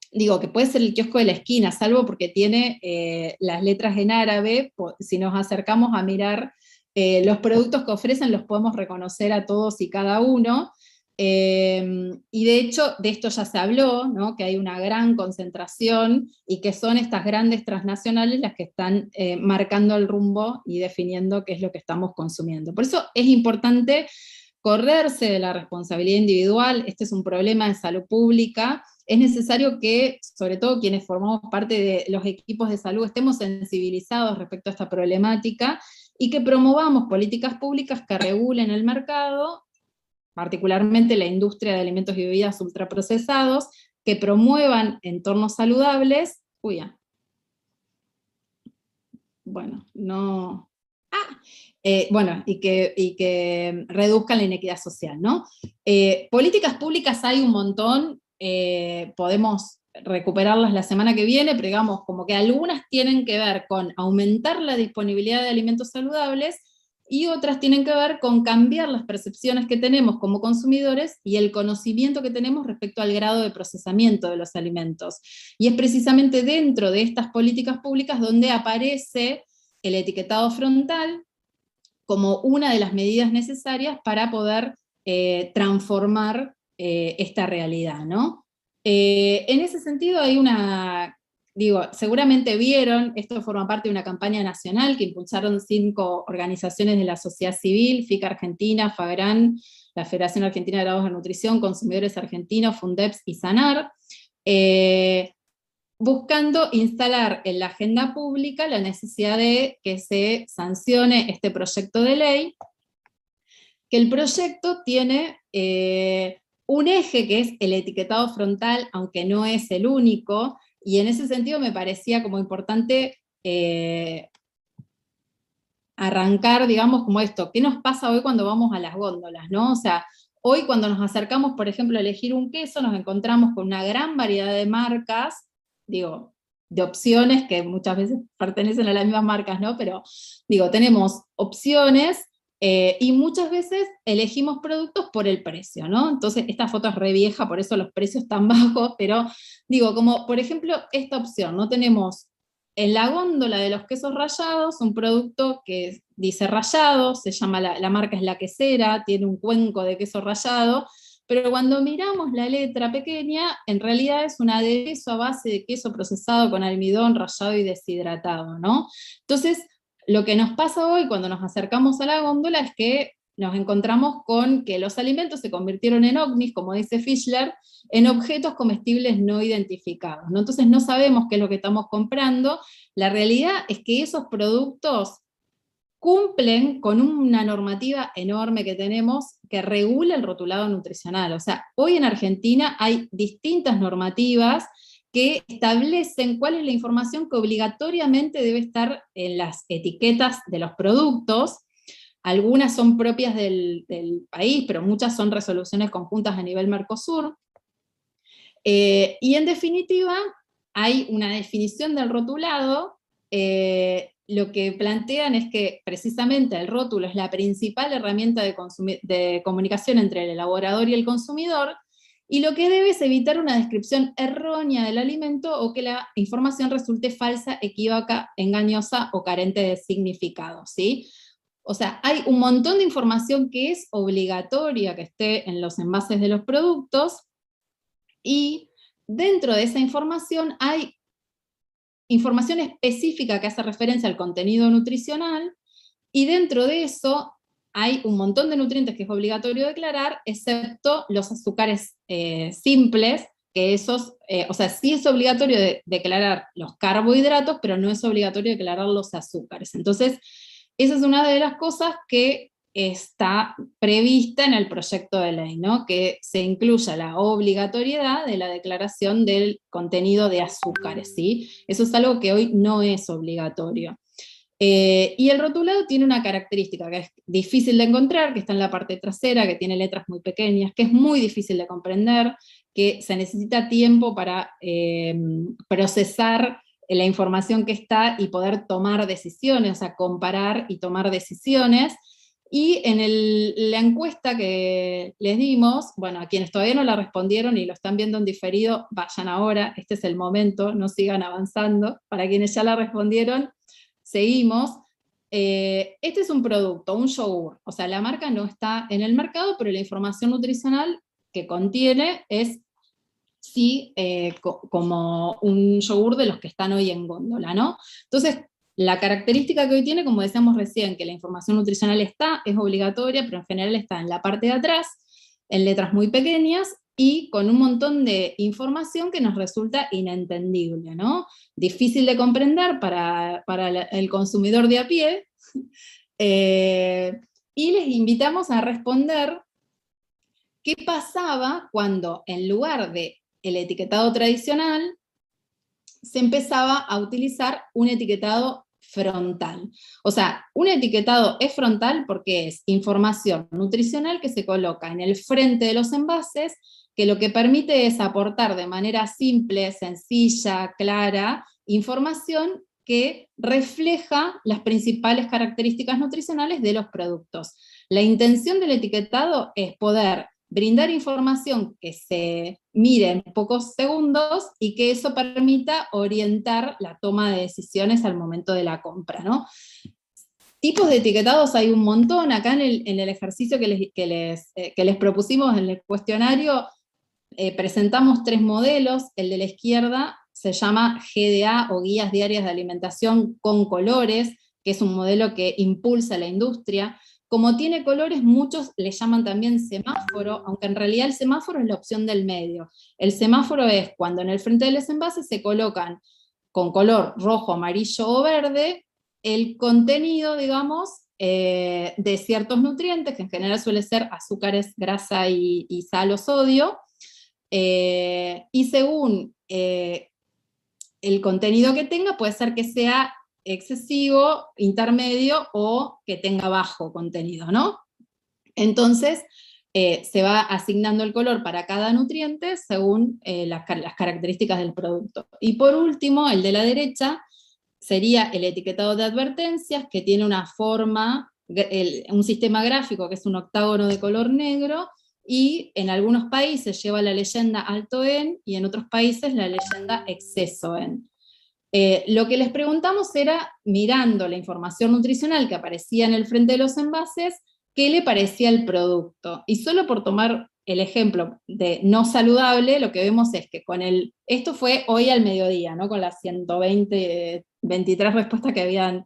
digo que puede ser el kiosco de la esquina, salvo porque tiene las letras en árabe. Si nos acercamos a mirar los productos que ofrecen, los podemos reconocer a todos y cada uno, y de hecho de esto ya se habló, ¿no? Que hay una gran concentración y que son estas grandes transnacionales las que están marcando el rumbo y definiendo qué es lo que estamos consumiendo. Por eso es importante correrse de la responsabilidad individual. Este es un problema de salud pública. Es necesario que, sobre todo quienes formamos parte de los equipos de salud, estemos sensibilizados respecto a esta problemática y que promovamos políticas públicas que regulen el mercado, particularmente la industria de alimentos y bebidas ultraprocesados, que promuevan entornos saludables. Y que reduzcan la inequidad social, ¿no? Políticas públicas hay un montón, podemos recuperarlas la semana que viene, pero digamos como que algunas tienen que ver con aumentar la disponibilidad de alimentos saludables y otras tienen que ver con cambiar las percepciones que tenemos como consumidores y el conocimiento que tenemos respecto al grado de procesamiento de los alimentos. Y es precisamente dentro de estas políticas públicas donde aparece el etiquetado frontal como una de las medidas necesarias para poder transformar esta realidad, ¿no? En ese sentido hay seguramente vieron, esto forma parte de una campaña nacional que impulsaron 5 organizaciones de la sociedad civil, FIC Argentina, FAGRAN, la Federación Argentina de Grados de Nutrición, Consumidores Argentinos, Fundeps y Sanar, buscando instalar en la agenda pública la necesidad de que se sancione este proyecto de ley, que el proyecto tiene un eje que es el etiquetado frontal, aunque no es el único, y en ese sentido me parecía como importante arrancar, digamos, como esto, ¿qué nos pasa hoy cuando vamos a las góndolas, ¿no? O sea, hoy cuando nos acercamos, por ejemplo, a elegir un queso, nos encontramos con una gran variedad de marcas, digo, de opciones que muchas veces pertenecen a las mismas marcas, ¿no? Pero, digo, tenemos opciones y muchas veces elegimos productos por el precio, ¿no? Entonces, esta foto es re vieja, por eso los precios están bajos, pero, digo, como por ejemplo, esta opción, ¿no? Tenemos en la góndola de los quesos rallados un producto que dice rallado, se llama, la marca es La Quesera, tiene un cuenco de queso rallado, pero cuando miramos la letra pequeña, en realidad es un aderezo a base de queso procesado con almidón rallado y deshidratado, ¿no? Entonces, lo que nos pasa hoy cuando nos acercamos a la góndola es que nos encontramos con que los alimentos se convirtieron en ovnis, como dice Fischler, en objetos comestibles no identificados, ¿no? Entonces no sabemos qué es lo que estamos comprando. La realidad es que esos productos cumplen con una normativa enorme que tenemos que regula el rotulado nutricional. O sea, hoy en Argentina hay distintas normativas que establecen cuál es la información que obligatoriamente debe estar en las etiquetas de los productos. Algunas son propias del país, pero muchas son resoluciones conjuntas a nivel Mercosur. Y en definitiva, hay una definición del rotulado. Lo que plantean es que precisamente el rótulo es la principal herramienta de comunicación entre el elaborador y el consumidor, y lo que debe es evitar una descripción errónea del alimento o que la información resulte falsa, equívoca, engañosa o carente de significado, ¿sí? O sea, hay un montón de información que es obligatoria que esté en los envases de los productos, y dentro de esa información hay información específica que hace referencia al contenido nutricional, y dentro de eso hay un montón de nutrientes que es obligatorio declarar, excepto los azúcares simples, que esos, o sea, sí es obligatorio declarar los carbohidratos, pero no es obligatorio declarar los azúcares. Entonces, esa es una de las cosas que está prevista en el proyecto de ley, ¿no? Que se incluya la obligatoriedad de la declaración del contenido de azúcares, ¿sí? Eso es algo que hoy no es obligatorio. Y el rotulado tiene una característica que es difícil de encontrar, que está en la parte trasera, que tiene letras muy pequeñas, que es muy difícil de comprender, que se necesita tiempo para procesar la información que está y poder tomar decisiones, o sea, comparar y tomar decisiones. Y en la encuesta que les dimos, bueno, a quienes todavía no la respondieron y lo están viendo en diferido, vayan ahora, este es el momento, no sigan avanzando. Para quienes ya la respondieron, seguimos. Este es un producto, un yogur, o sea, la marca no está en el mercado, pero la información nutricional que contiene es sí como un yogur de los que están hoy en góndola, ¿no? Entonces, la característica que hoy tiene, como decíamos recién, que la información nutricional es obligatoria, pero en general está en la parte de atrás, en letras muy pequeñas, y con un montón de información que nos resulta inentendible, ¿no? Difícil de comprender para el consumidor de a pie, y les invitamos a responder qué pasaba cuando en lugar del etiquetado tradicional se empezaba a utilizar un etiquetado frontal. O sea, un etiquetado es frontal porque es información nutricional que se coloca en el frente de los envases, que lo que permite es aportar de manera simple, sencilla, clara, información que refleja las principales características nutricionales de los productos. La intención del etiquetado es poder brindar información que se mire en pocos segundos y que eso permita orientar la toma de decisiones al momento de la compra, ¿no? Tipos de etiquetados hay un montón. Acá en el ejercicio que les propusimos en el cuestionario, presentamos 3 modelos. El de la izquierda se llama GDA o Guías Diarias de Alimentación con Colores, que es un modelo que impulsa la industria. Como tiene colores, muchos le llaman también semáforo, aunque en realidad el semáforo es la opción del medio. El semáforo es cuando en el frente de los envases se colocan con color rojo, amarillo o verde el contenido, digamos, de ciertos nutrientes, que en general suele ser azúcares, grasa y sal o sodio, y según el contenido que tenga, puede ser que sea excesivo, intermedio o que tenga bajo contenido, ¿no? Entonces, se va asignando el color para cada nutriente según las características del producto. Y por último, el de la derecha sería el etiquetado de advertencias, que tiene una forma, un sistema gráfico que es un octágono de color negro, y en algunos países lleva la leyenda alto en, y en otros países la leyenda exceso en. Lo que les preguntamos era, mirando la información nutricional que aparecía en el frente de los envases, ¿qué le parecía el producto? Y solo por tomar el ejemplo de no saludable, lo que vemos es que esto fue hoy al mediodía, ¿no? Con las 23 respuestas que habían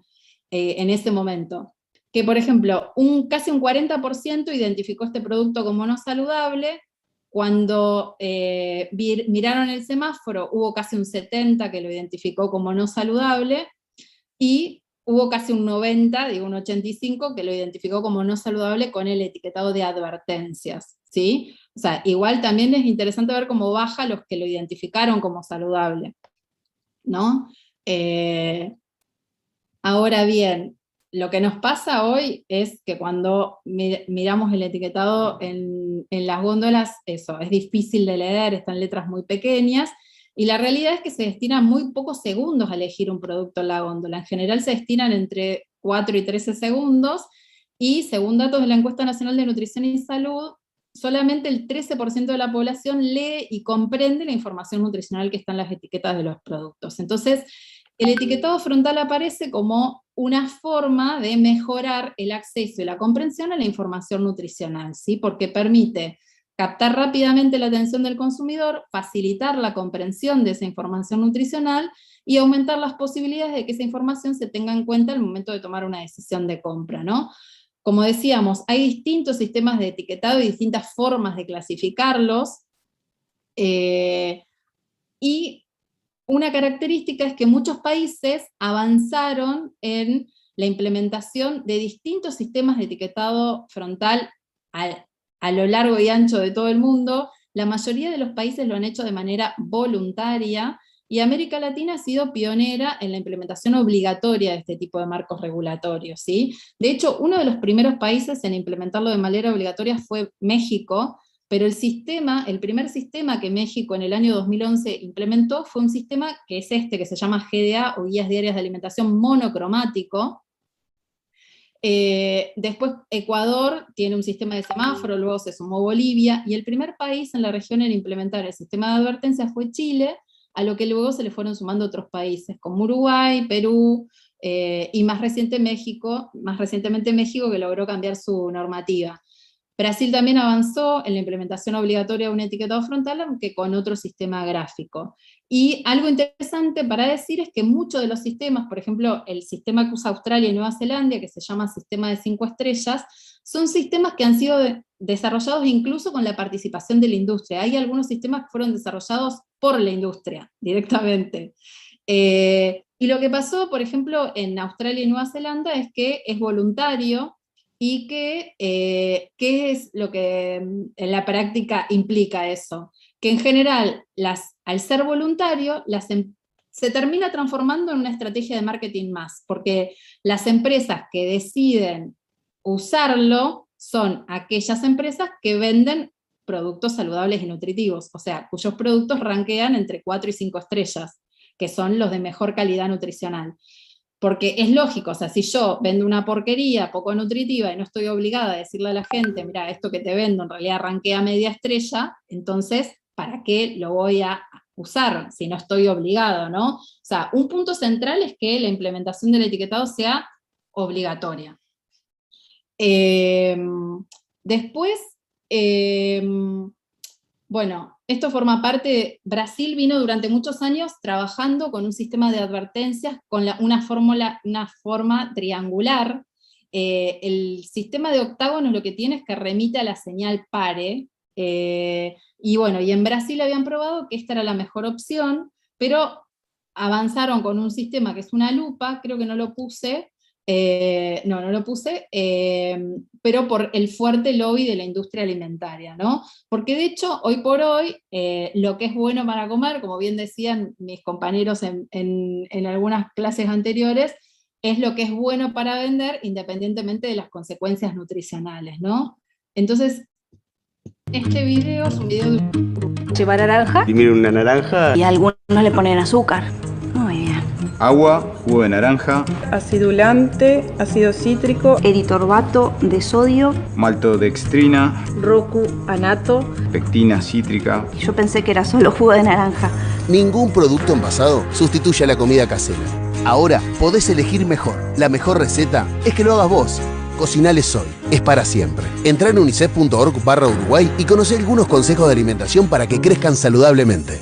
en ese momento. Que, por ejemplo, casi un 40% identificó este producto como no saludable. Cuando miraron el semáforo, hubo casi un 70% que lo identificó como no saludable, y hubo casi un 90%, digo un 85%, que lo identificó como no saludable con el etiquetado de advertencias, ¿sí? O sea, igual también es interesante ver cómo baja los que lo identificaron como saludable, ¿no? Ahora bien, lo que nos pasa hoy es que cuando miramos el etiquetado en las góndolas, eso, es difícil de leer, están letras muy pequeñas, y la realidad es que se destinan muy pocos segundos a elegir un producto en la góndola. En general se destinan entre 4 y 13 segundos, y según datos de la Encuesta Nacional de Nutrición y Salud, solamente el 13% de la población lee y comprende la información nutricional que está en las etiquetas de los productos. Entonces, el etiquetado frontal aparece como una forma de mejorar el acceso y la comprensión a la información nutricional, ¿sí? Porque permite captar rápidamente la atención del consumidor, facilitar la comprensión de esa información nutricional y aumentar las posibilidades de que esa información se tenga en cuenta al momento de tomar una decisión de compra, ¿no? Como decíamos, hay distintos sistemas de etiquetado y distintas formas de clasificarlos, y una característica es que muchos países avanzaron en la implementación de distintos sistemas de etiquetado frontal a lo largo y ancho de todo el mundo. La mayoría de los países lo han hecho de manera voluntaria, y América Latina ha sido pionera en la implementación obligatoria de este tipo de marcos regulatorios, ¿sí? De hecho, uno de los primeros países en implementarlo de manera obligatoria fue México, pero el primer sistema que México en el año 2011 implementó fue un sistema que es que se llama GDA, o Guías Diarias de Alimentación monocromático. Después Ecuador tiene un sistema de semáforo, luego se sumó Bolivia, y el primer país en la región en implementar el sistema de advertencias fue Chile, a lo que luego se le fueron sumando otros países, como Uruguay, Perú, y más recientemente México, que logró cambiar su normativa. Brasil también avanzó en la implementación obligatoria de un etiquetado frontal, aunque con otro sistema gráfico. Y algo interesante para decir es que muchos de los sistemas, por ejemplo, el sistema que usa Australia y Nueva Zelanda, que se llama Sistema de 5 Estrellas, son sistemas que han sido desarrollados incluso con la participación de la industria. Hay algunos sistemas que fueron desarrollados por la industria, directamente. Y lo que pasó, por ejemplo, en Australia y Nueva Zelanda, es que es voluntario, y ¿qué es lo que en la práctica implica eso? Que en general, al ser voluntario, se termina transformando en una estrategia de marketing más, porque las empresas que deciden usarlo son aquellas empresas que venden productos saludables y nutritivos, o sea, cuyos productos rankean entre 4 y 5 estrellas, que son los de mejor calidad nutricional. Porque es lógico, o sea, si yo vendo una porquería poco nutritiva y no estoy obligada a decirle a la gente, mira, esto que te vendo en realidad arranqué a media estrella, entonces, ¿para qué lo voy a usar si no estoy obligado, ¿no? O sea, un punto central es que la implementación del etiquetado sea obligatoria. Después, bueno, esto forma parte, Brasil vino durante muchos años trabajando con un sistema de advertencias con una forma triangular. El sistema de octágonos lo que tiene es que remite a la señal pare, y bueno, y en Brasil habían probado que esta era la mejor opción, pero avanzaron con un sistema que es una lupa, creo que no lo puse, pero por el fuerte lobby de la industria alimentaria, ¿no? Porque de hecho, hoy por hoy, lo que es bueno para comer, como bien decían mis compañeros en algunas clases anteriores, es lo que es bueno para vender independientemente de las consecuencias nutricionales, ¿no? Entonces, este video es un video de... Lleva naranja. Primero una naranja. Y a algunos le ponen azúcar. Muy bien. Agua, jugo de naranja. Acidulante, ácido cítrico. Eritorbato de sodio. Maltodextrina. Rocuanato. Pectina cítrica. Yo pensé que era solo jugo de naranja. Ningún producto envasado sustituye a la comida casera. Ahora podés elegir mejor. La mejor receta es que lo hagas vos. Cocinales hoy. Es para siempre. Entrá en unicef.org/Uruguay y conoce algunos consejos de alimentación para que crezcan saludablemente.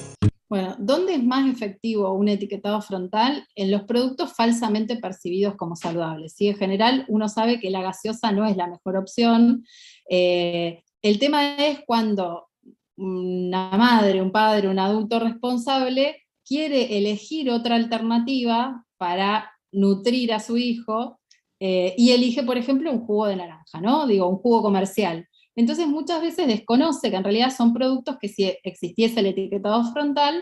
Bueno, ¿dónde es más efectivo un etiquetado frontal? En los productos falsamente percibidos como saludables, ¿sí? En general, uno sabe que la gaseosa no es la mejor opción. El tema es cuando una madre, un padre, un adulto responsable quiere elegir otra alternativa para nutrir a su hijo, y elige, por ejemplo, un jugo de naranja, ¿no? Digo, un jugo comercial. Entonces muchas veces desconoce que en realidad son productos que, si existiese el etiquetado frontal,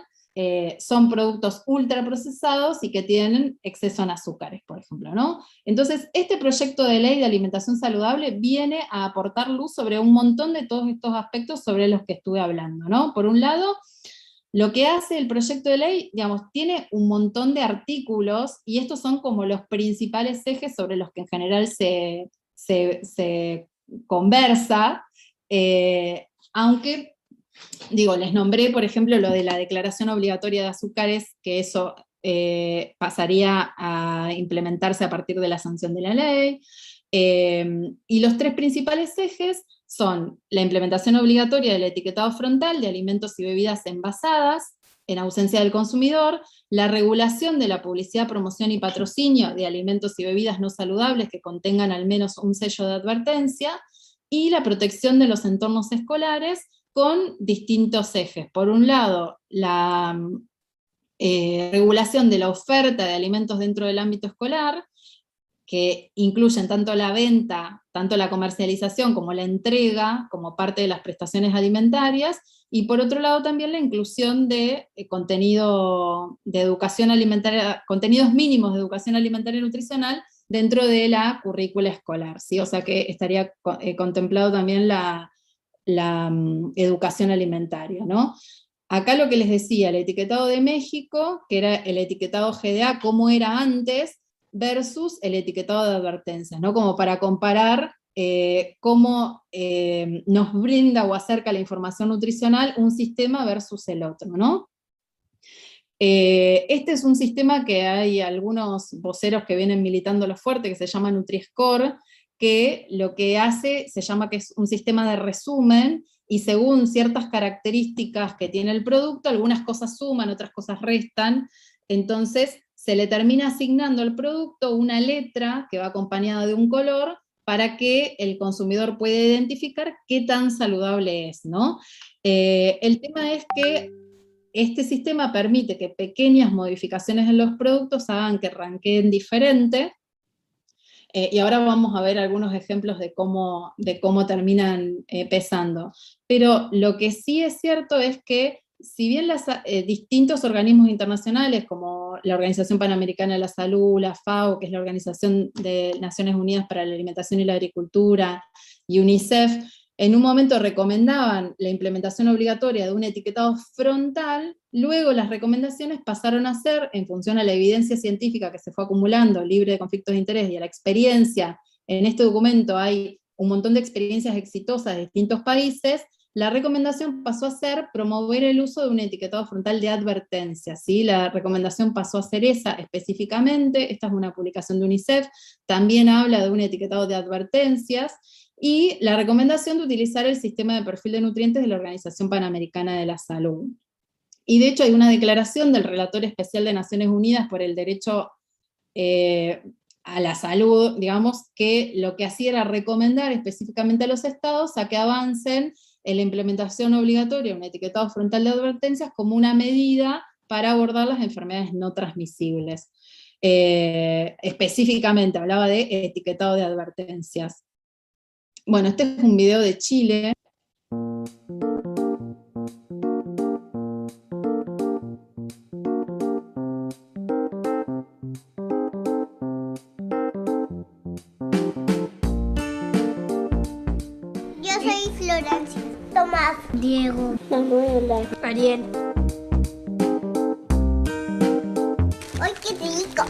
son productos ultraprocesados y que tienen exceso en azúcares, por ejemplo, ¿no? Entonces, este proyecto de ley de alimentación saludable viene a aportar luz sobre un montón de todos estos aspectos sobre los que estuve hablando, ¿no? Por un lado, lo que hace el proyecto de ley, digamos, tiene un montón de artículos, y estos son como los principales ejes sobre los que en general se conversa, aunque, digo, les nombré, por ejemplo, lo de la declaración obligatoria de azúcares, que eso pasaría a implementarse a partir de la sanción de la ley, y los tres principales ejes son la implementación obligatoria del etiquetado frontal de alimentos y bebidas envasadas, en ausencia del consumidor, la regulación de la publicidad, promoción y patrocinio de alimentos y bebidas no saludables que contengan al menos un sello de advertencia, y la protección de los entornos escolares con distintos ejes. Por un lado, la regulación de la oferta de alimentos dentro del ámbito escolar, que incluyen tanto la venta, tanto la comercialización como la entrega, como parte de las prestaciones alimentarias, y por otro lado también la inclusión de contenido de educación alimentaria, contenidos mínimos de educación alimentaria y nutricional dentro de la currícula escolar, ¿sí? O sea que estaría contemplado también la educación alimentaria, ¿no? Acá lo que les decía, el etiquetado de México, que era el etiquetado GDA, como era antes, versus el etiquetado de advertencias, ¿no? Como para comparar cómo nos brinda o acerca la información nutricional un sistema versus el otro, ¿no? Este es un sistema que hay algunos voceros que vienen militándolo fuerte, que se llama Nutri-Score, que lo que hace, se llama que es un sistema de resumen, y según ciertas características que tiene el producto, algunas cosas suman, otras cosas restan, entonces se le termina asignando al producto una letra que va acompañada de un color para que el consumidor pueda identificar qué tan saludable es, ¿no? El tema es que este sistema permite que pequeñas modificaciones en los productos hagan que ranqueen diferente, y ahora vamos a ver algunos ejemplos de cómo terminan pesando. Pero lo que sí es cierto es que, si bien distintos organismos internacionales, como la Organización Panamericana de la Salud, la FAO, que es la Organización de Naciones Unidas para la Alimentación y la Agricultura, y UNICEF, en un momento recomendaban la implementación obligatoria de un etiquetado frontal, luego las recomendaciones pasaron a ser, en función a la evidencia científica que se fue acumulando, libre de conflictos de interés, y a la experiencia. En este documento hay un montón de experiencias exitosas de distintos países. La recomendación pasó a ser promover el uso de un etiquetado frontal de advertencia, ¿sí? La recomendación pasó a ser esa específicamente. Esta es una publicación de UNICEF, también habla de un etiquetado de advertencias, y la recomendación de utilizar el sistema de perfil de nutrientes de la Organización Panamericana de la Salud. Y de hecho hay una declaración del Relator Especial de Naciones Unidas por el Derecho a la Salud, digamos, que lo que hacía era recomendar específicamente a los estados a que avancen en la implementación obligatoria de un etiquetado frontal de advertencias como una medida para abordar las enfermedades no transmisibles. Específicamente hablaba de etiquetado de advertencias. Bueno, este es un video de Chile. Yo soy Florencia. Tomás. Diego. Manuela. Ariel. ¡Ay, qué rico!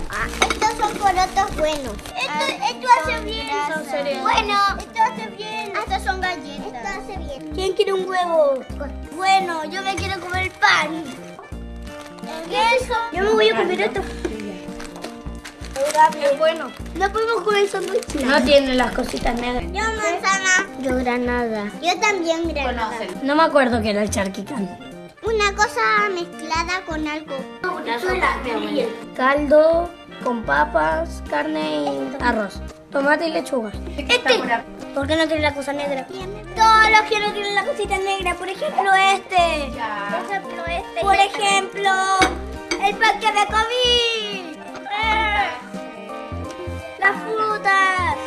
Estos son porotos buenos. Esto hace bien. Bueno, esto hace bien. Estos son galletas. Esto hace bien. ¿Quién quiere un huevo? Bueno, yo me quiero comer el pan. El queso. Yo me voy a comer esto. Es bueno. No podemos comer sándwich. No tiene las cositas negras. Yo manzana. Yo granada. Yo también granada. No me acuerdo que era el charquicán. Una cosa mezclada con algo. Una sopa. Caldo con papas, carne y arroz. Tomate y lechuga. ¿Por qué no tiene la cosa negra? Todos los que no tienen la cosita negra. Por ejemplo este. Por ejemplo, el pan que me comí. Las frutas.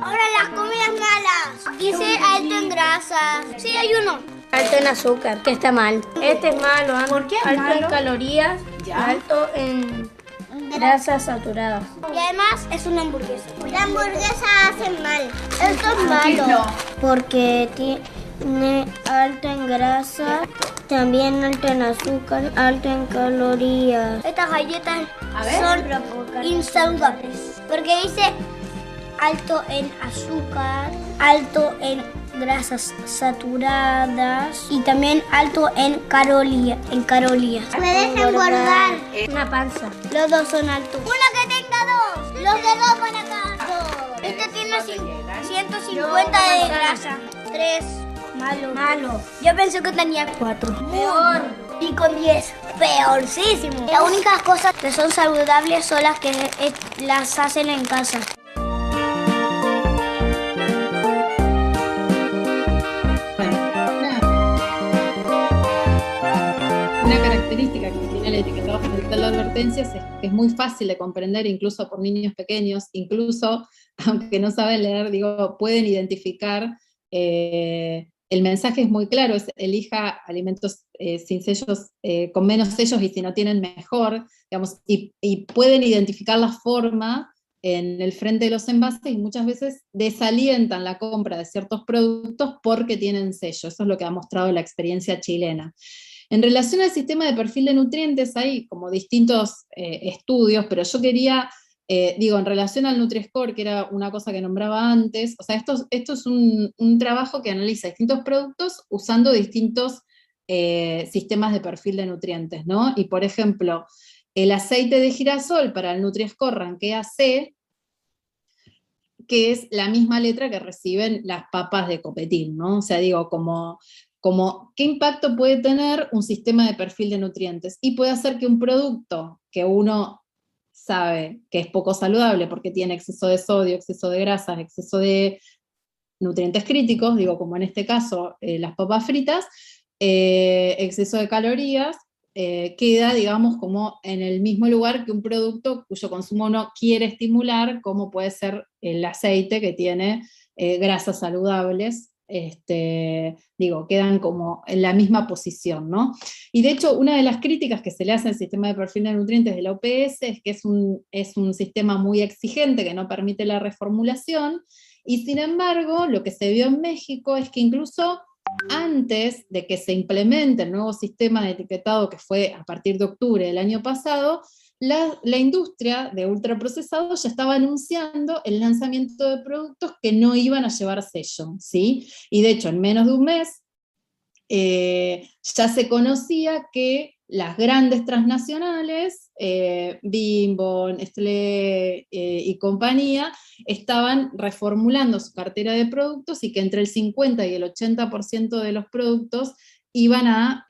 Ahora las comidas malas. Dice alto en grasa. Sí, hay uno. Alto en azúcar, que está mal. Este es malo. ¿Por qué es alto malo? En calorías, alto en grasas saturadas. Y además es una hamburguesa. La hamburguesa hace mal. Esto es malo. Porque tiene alto en grasa, también alto en azúcar, alto en calorías. Estas galletas son insaludables. Porque dice alto en azúcar, alto en grasas saturadas y también alto en calorías. Puedes engordar. Una panza. Los dos son altos. Uno que tenga dos. Los de dos van acá. Dos. Este tiene 150 de grasa. 3. Malo. Yo pensé que tenía 4. Peor. Y con 10. Peorcísimo. Las únicas cosas que son saludables son las que las hacen en casa. Característica que tiene el etiquetado frontal de advertencias es que es muy fácil de comprender incluso por niños pequeños, incluso aunque no saben leer, digo, pueden identificar, el mensaje es muy claro, es elija alimentos sin sellos, con menos sellos, y si no tienen mejor, digamos, y pueden identificar la forma en el frente de los envases, y muchas veces desalientan la compra de ciertos productos porque tienen sello. Eso es lo que ha mostrado la experiencia chilena. En relación al sistema de perfil de nutrientes hay como distintos estudios, pero yo quería, en relación al Nutri-Score, que era una cosa que nombraba antes, o sea, esto es un trabajo que analiza distintos productos usando distintos sistemas de perfil de nutrientes, ¿no? Y por ejemplo, el aceite de girasol para el Nutri-Score ranquea C, que es la misma letra que reciben las papas de Copetín, ¿no? O sea, digo, como qué impacto puede tener un sistema de perfil de nutrientes, y puede hacer que un producto que uno sabe que es poco saludable porque tiene exceso de sodio, exceso de grasas, exceso de nutrientes críticos, digo, como en este caso las papas fritas, exceso de calorías, queda, digamos, como en el mismo lugar que un producto cuyo consumo uno quiere estimular, como puede ser el aceite, que tiene grasas saludables, quedan como en la misma posición, ¿no? Y de hecho, una de las críticas que se le hace al sistema de perfil de nutrientes de la OPS es que es un sistema muy exigente que no permite la reformulación, y sin embargo, lo que se vio en México es que incluso antes de que se implemente el nuevo sistema de etiquetado, que fue a partir de octubre del año pasado, la industria de ultraprocesados ya estaba anunciando el lanzamiento de productos que no iban a llevar sello, ¿sí? Y de hecho, en menos de un mes, ya se conocía que las grandes transnacionales, Bimbo, Nestlé y compañía, estaban reformulando su cartera de productos, y que entre el 50 y el 80% de los productos iban a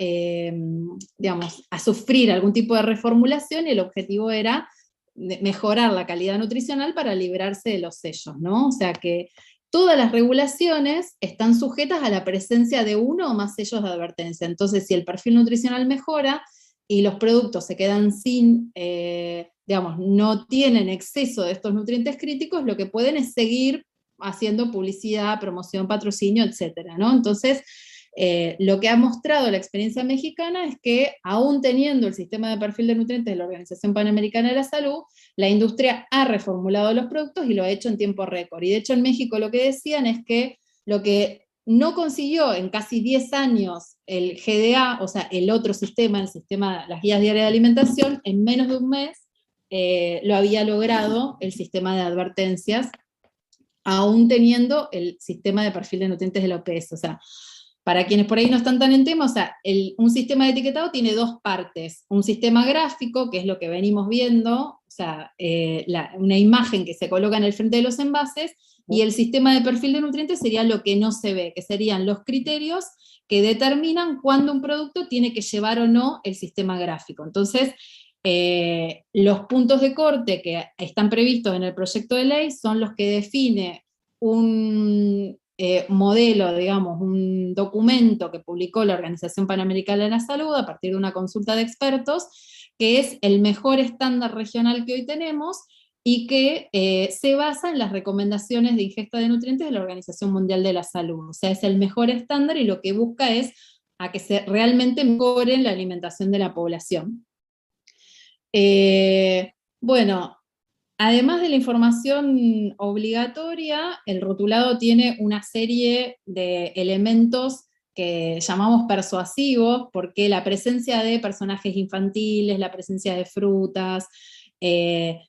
sufrir algún tipo de reformulación, y el objetivo era mejorar la calidad nutricional para librarse de los sellos, ¿no? O sea que todas las regulaciones están sujetas a la presencia de uno o más sellos de advertencia. Entonces, si el perfil nutricional mejora y los productos se quedan sin, no tienen exceso de estos nutrientes críticos, lo que pueden es seguir haciendo publicidad, promoción, patrocinio, etcétera, ¿no? Entonces, lo que ha mostrado la experiencia mexicana es que, aún teniendo el sistema de perfil de nutrientes de la Organización Panamericana de la Salud, la industria ha reformulado los productos y lo ha hecho en tiempo récord. Y de hecho en México lo que decían es que lo que no consiguió en casi 10 años el GDA, o sea, el otro sistema, el sistema, las guías diarias de alimentación, en menos de un mes lo había logrado el sistema de advertencias, aún teniendo el sistema de perfil de nutrientes de la OPS. O sea, para quienes por ahí no están tan en tema, o sea, un sistema de etiquetado tiene dos partes: un sistema gráfico, que es lo que venimos viendo, o sea, una imagen que se coloca en el frente de los envases, y el sistema de perfil de nutrientes sería lo que no se ve, que serían los criterios que determinan cuándo un producto tiene que llevar o no el sistema gráfico. Entonces, los puntos de corte que están previstos en el proyecto de ley son los que define un modelo, digamos, un documento que publicó la Organización Panamericana de la Salud a partir de una consulta de expertos, que es el mejor estándar regional que hoy tenemos, y que se basa en las recomendaciones de ingesta de nutrientes de la Organización Mundial de la Salud. O sea, es el mejor estándar, y lo que busca es a que se realmente mejore la alimentación de la población. Bueno, además de la información obligatoria, el rotulado tiene una serie de elementos que llamamos persuasivos, porque la presencia de personajes infantiles, la presencia de frutas,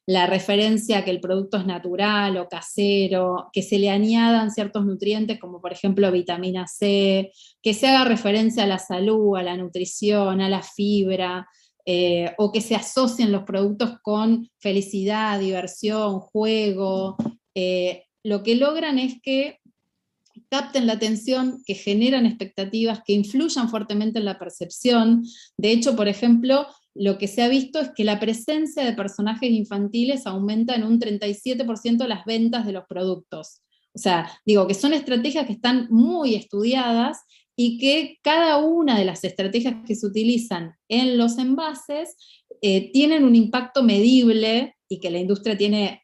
la referencia a que el producto es natural o casero, que se le añadan ciertos nutrientes como por ejemplo vitamina C, que se haga referencia a la salud, a la nutrición, a la fibra, o que se asocien los productos con felicidad, diversión, juego, lo que logran es que capten la atención, que generan expectativas, que influyan fuertemente en la percepción. De hecho, por ejemplo, lo que se ha visto es que la presencia de personajes infantiles aumenta en un 37% las ventas de los productos. O sea, digo que son estrategias que están muy estudiadas, y que cada una de las estrategias que se utilizan en los envases tienen un impacto medible, y que la industria tiene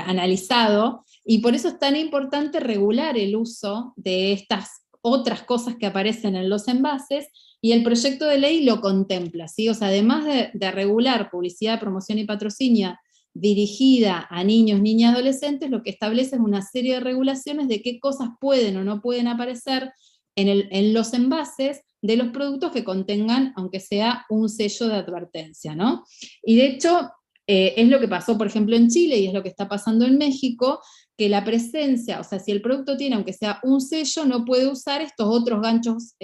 analizado, y por eso es tan importante regular el uso de estas otras cosas que aparecen en los envases, y el proyecto de ley lo contempla, ¿sí? O sea, además de regular publicidad, promoción y patrocinio dirigida a niños, niñas, adolescentes, lo que establece es una serie de regulaciones de qué cosas pueden o no pueden aparecer en los envases de los productos que contengan, aunque sea un sello de advertencia, ¿no? Y de hecho, es lo que pasó, por ejemplo, en Chile, y es lo que está pasando en México, que la presencia, o sea, si el producto tiene, aunque sea un sello, no puede usar estos otros ganchos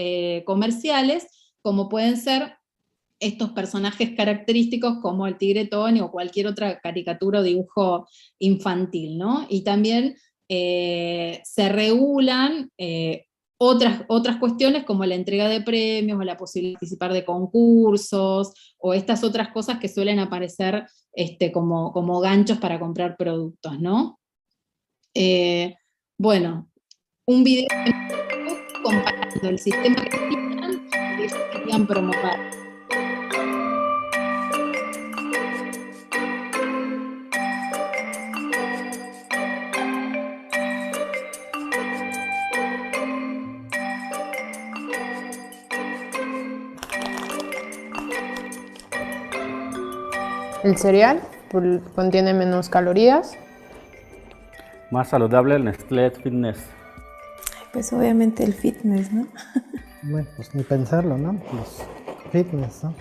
comerciales, como pueden ser estos personajes característicos como el tigre Tony o cualquier otra caricatura o dibujo infantil, ¿no? Y también se regulan otras cuestiones como la entrega de premios, o la posibilidad de participar de concursos, o estas otras cosas que suelen aparecer como ganchos para comprar productos, ¿no? Bueno, un video comparando el sistema que tenían y que ellos querían promover. El cereal contiene menos calorías. Más saludable el Nestlé Fitness. Pues obviamente el fitness, ¿no? Bueno, pues ni pensarlo, ¿no? Los fitness, ¿no?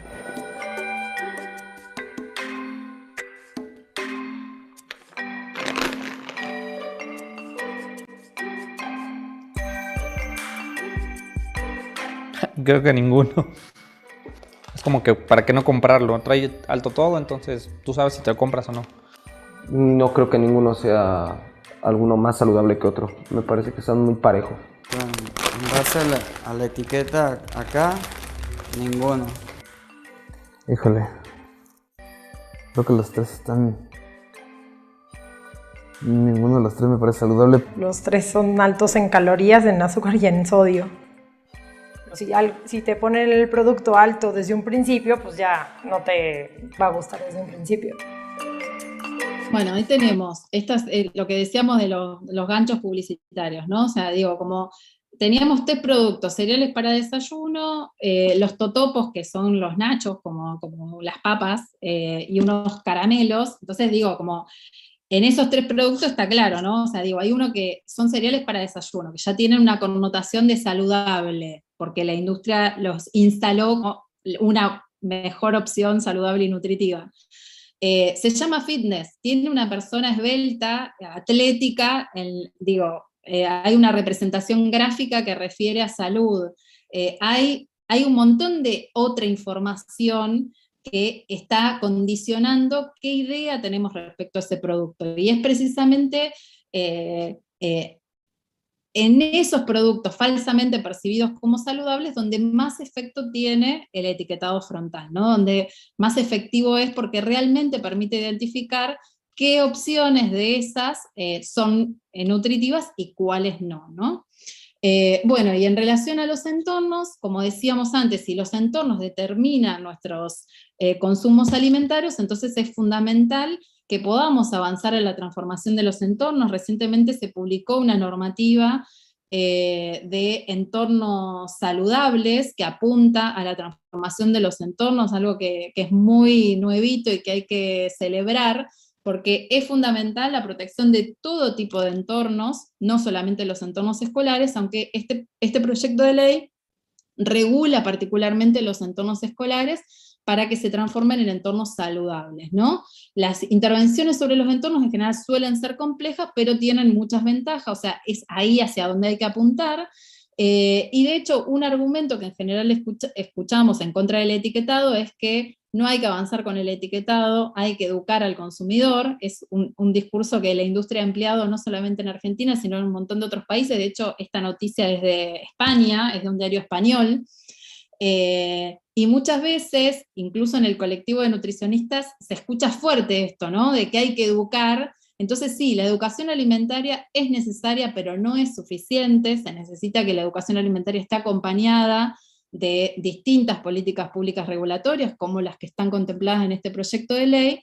Creo que ninguno. Es como que, ¿para qué no comprarlo? Trae alto todo, entonces tú sabes si te lo compras o no. No creo que ninguno sea alguno más saludable que otro. Me parece que son muy parejos. Bueno, en base a la etiqueta acá, ninguno. Híjole. Creo que los tres están... Ninguno de los tres me parece saludable. Los tres son altos en calorías, en azúcar y en sodio. Si te ponen el producto alto desde un principio, pues ya no te va a gustar desde un principio. Bueno, ahí tenemos lo que decíamos de los ganchos publicitarios, ¿no? O sea, digo, como teníamos 3 productos: cereales para desayuno, los totopos, que son los nachos, como las papas, y unos caramelos. Entonces digo, como en esos 3 productos está claro, ¿no? O sea, digo, hay uno que son cereales para desayuno, que ya tienen una connotación de saludable, porque la industria los instaló como una mejor opción saludable y nutritiva. Se llama fitness, tiene una persona esbelta, atlética, hay una representación gráfica que refiere a salud. Hay un montón de otra información que está condicionando qué idea tenemos respecto a ese producto. Y es precisamente en esos productos falsamente percibidos como saludables donde más efecto tiene el etiquetado frontal, ¿no? Donde más efectivo es, porque realmente permite identificar qué opciones de esas son nutritivas y cuáles no, ¿no? Bueno, y en relación a los entornos, como decíamos antes, si los entornos determinan nuestros consumos alimentarios, entonces es fundamental que podamos avanzar en la transformación de los entornos. Recientemente se publicó una normativa de entornos saludables que apunta a la transformación de los entornos, algo que es muy nuevito y que hay que celebrar, porque es fundamental la protección de todo tipo de entornos, no solamente los entornos escolares, aunque este proyecto de ley regula particularmente los entornos escolares para que se transformen en entornos saludables, ¿no? Las intervenciones sobre los entornos en general suelen ser complejas, pero tienen muchas ventajas, o sea, es ahí hacia donde hay que apuntar. Y de hecho, un argumento que en general escuchamos en contra del etiquetado es que no hay que avanzar con el etiquetado, hay que educar al consumidor. Es un discurso que la industria ha empleado no solamente en Argentina, sino en un montón de otros países. De hecho, esta noticia es de España, es de un diario español. Y muchas veces, incluso en el colectivo de nutricionistas, se escucha fuerte esto, ¿no? De que hay que educar. Entonces sí, la educación alimentaria es necesaria, pero no es suficiente. Se necesita que la educación alimentaria esté acompañada de distintas políticas públicas regulatorias, como las que están contempladas en este proyecto de ley.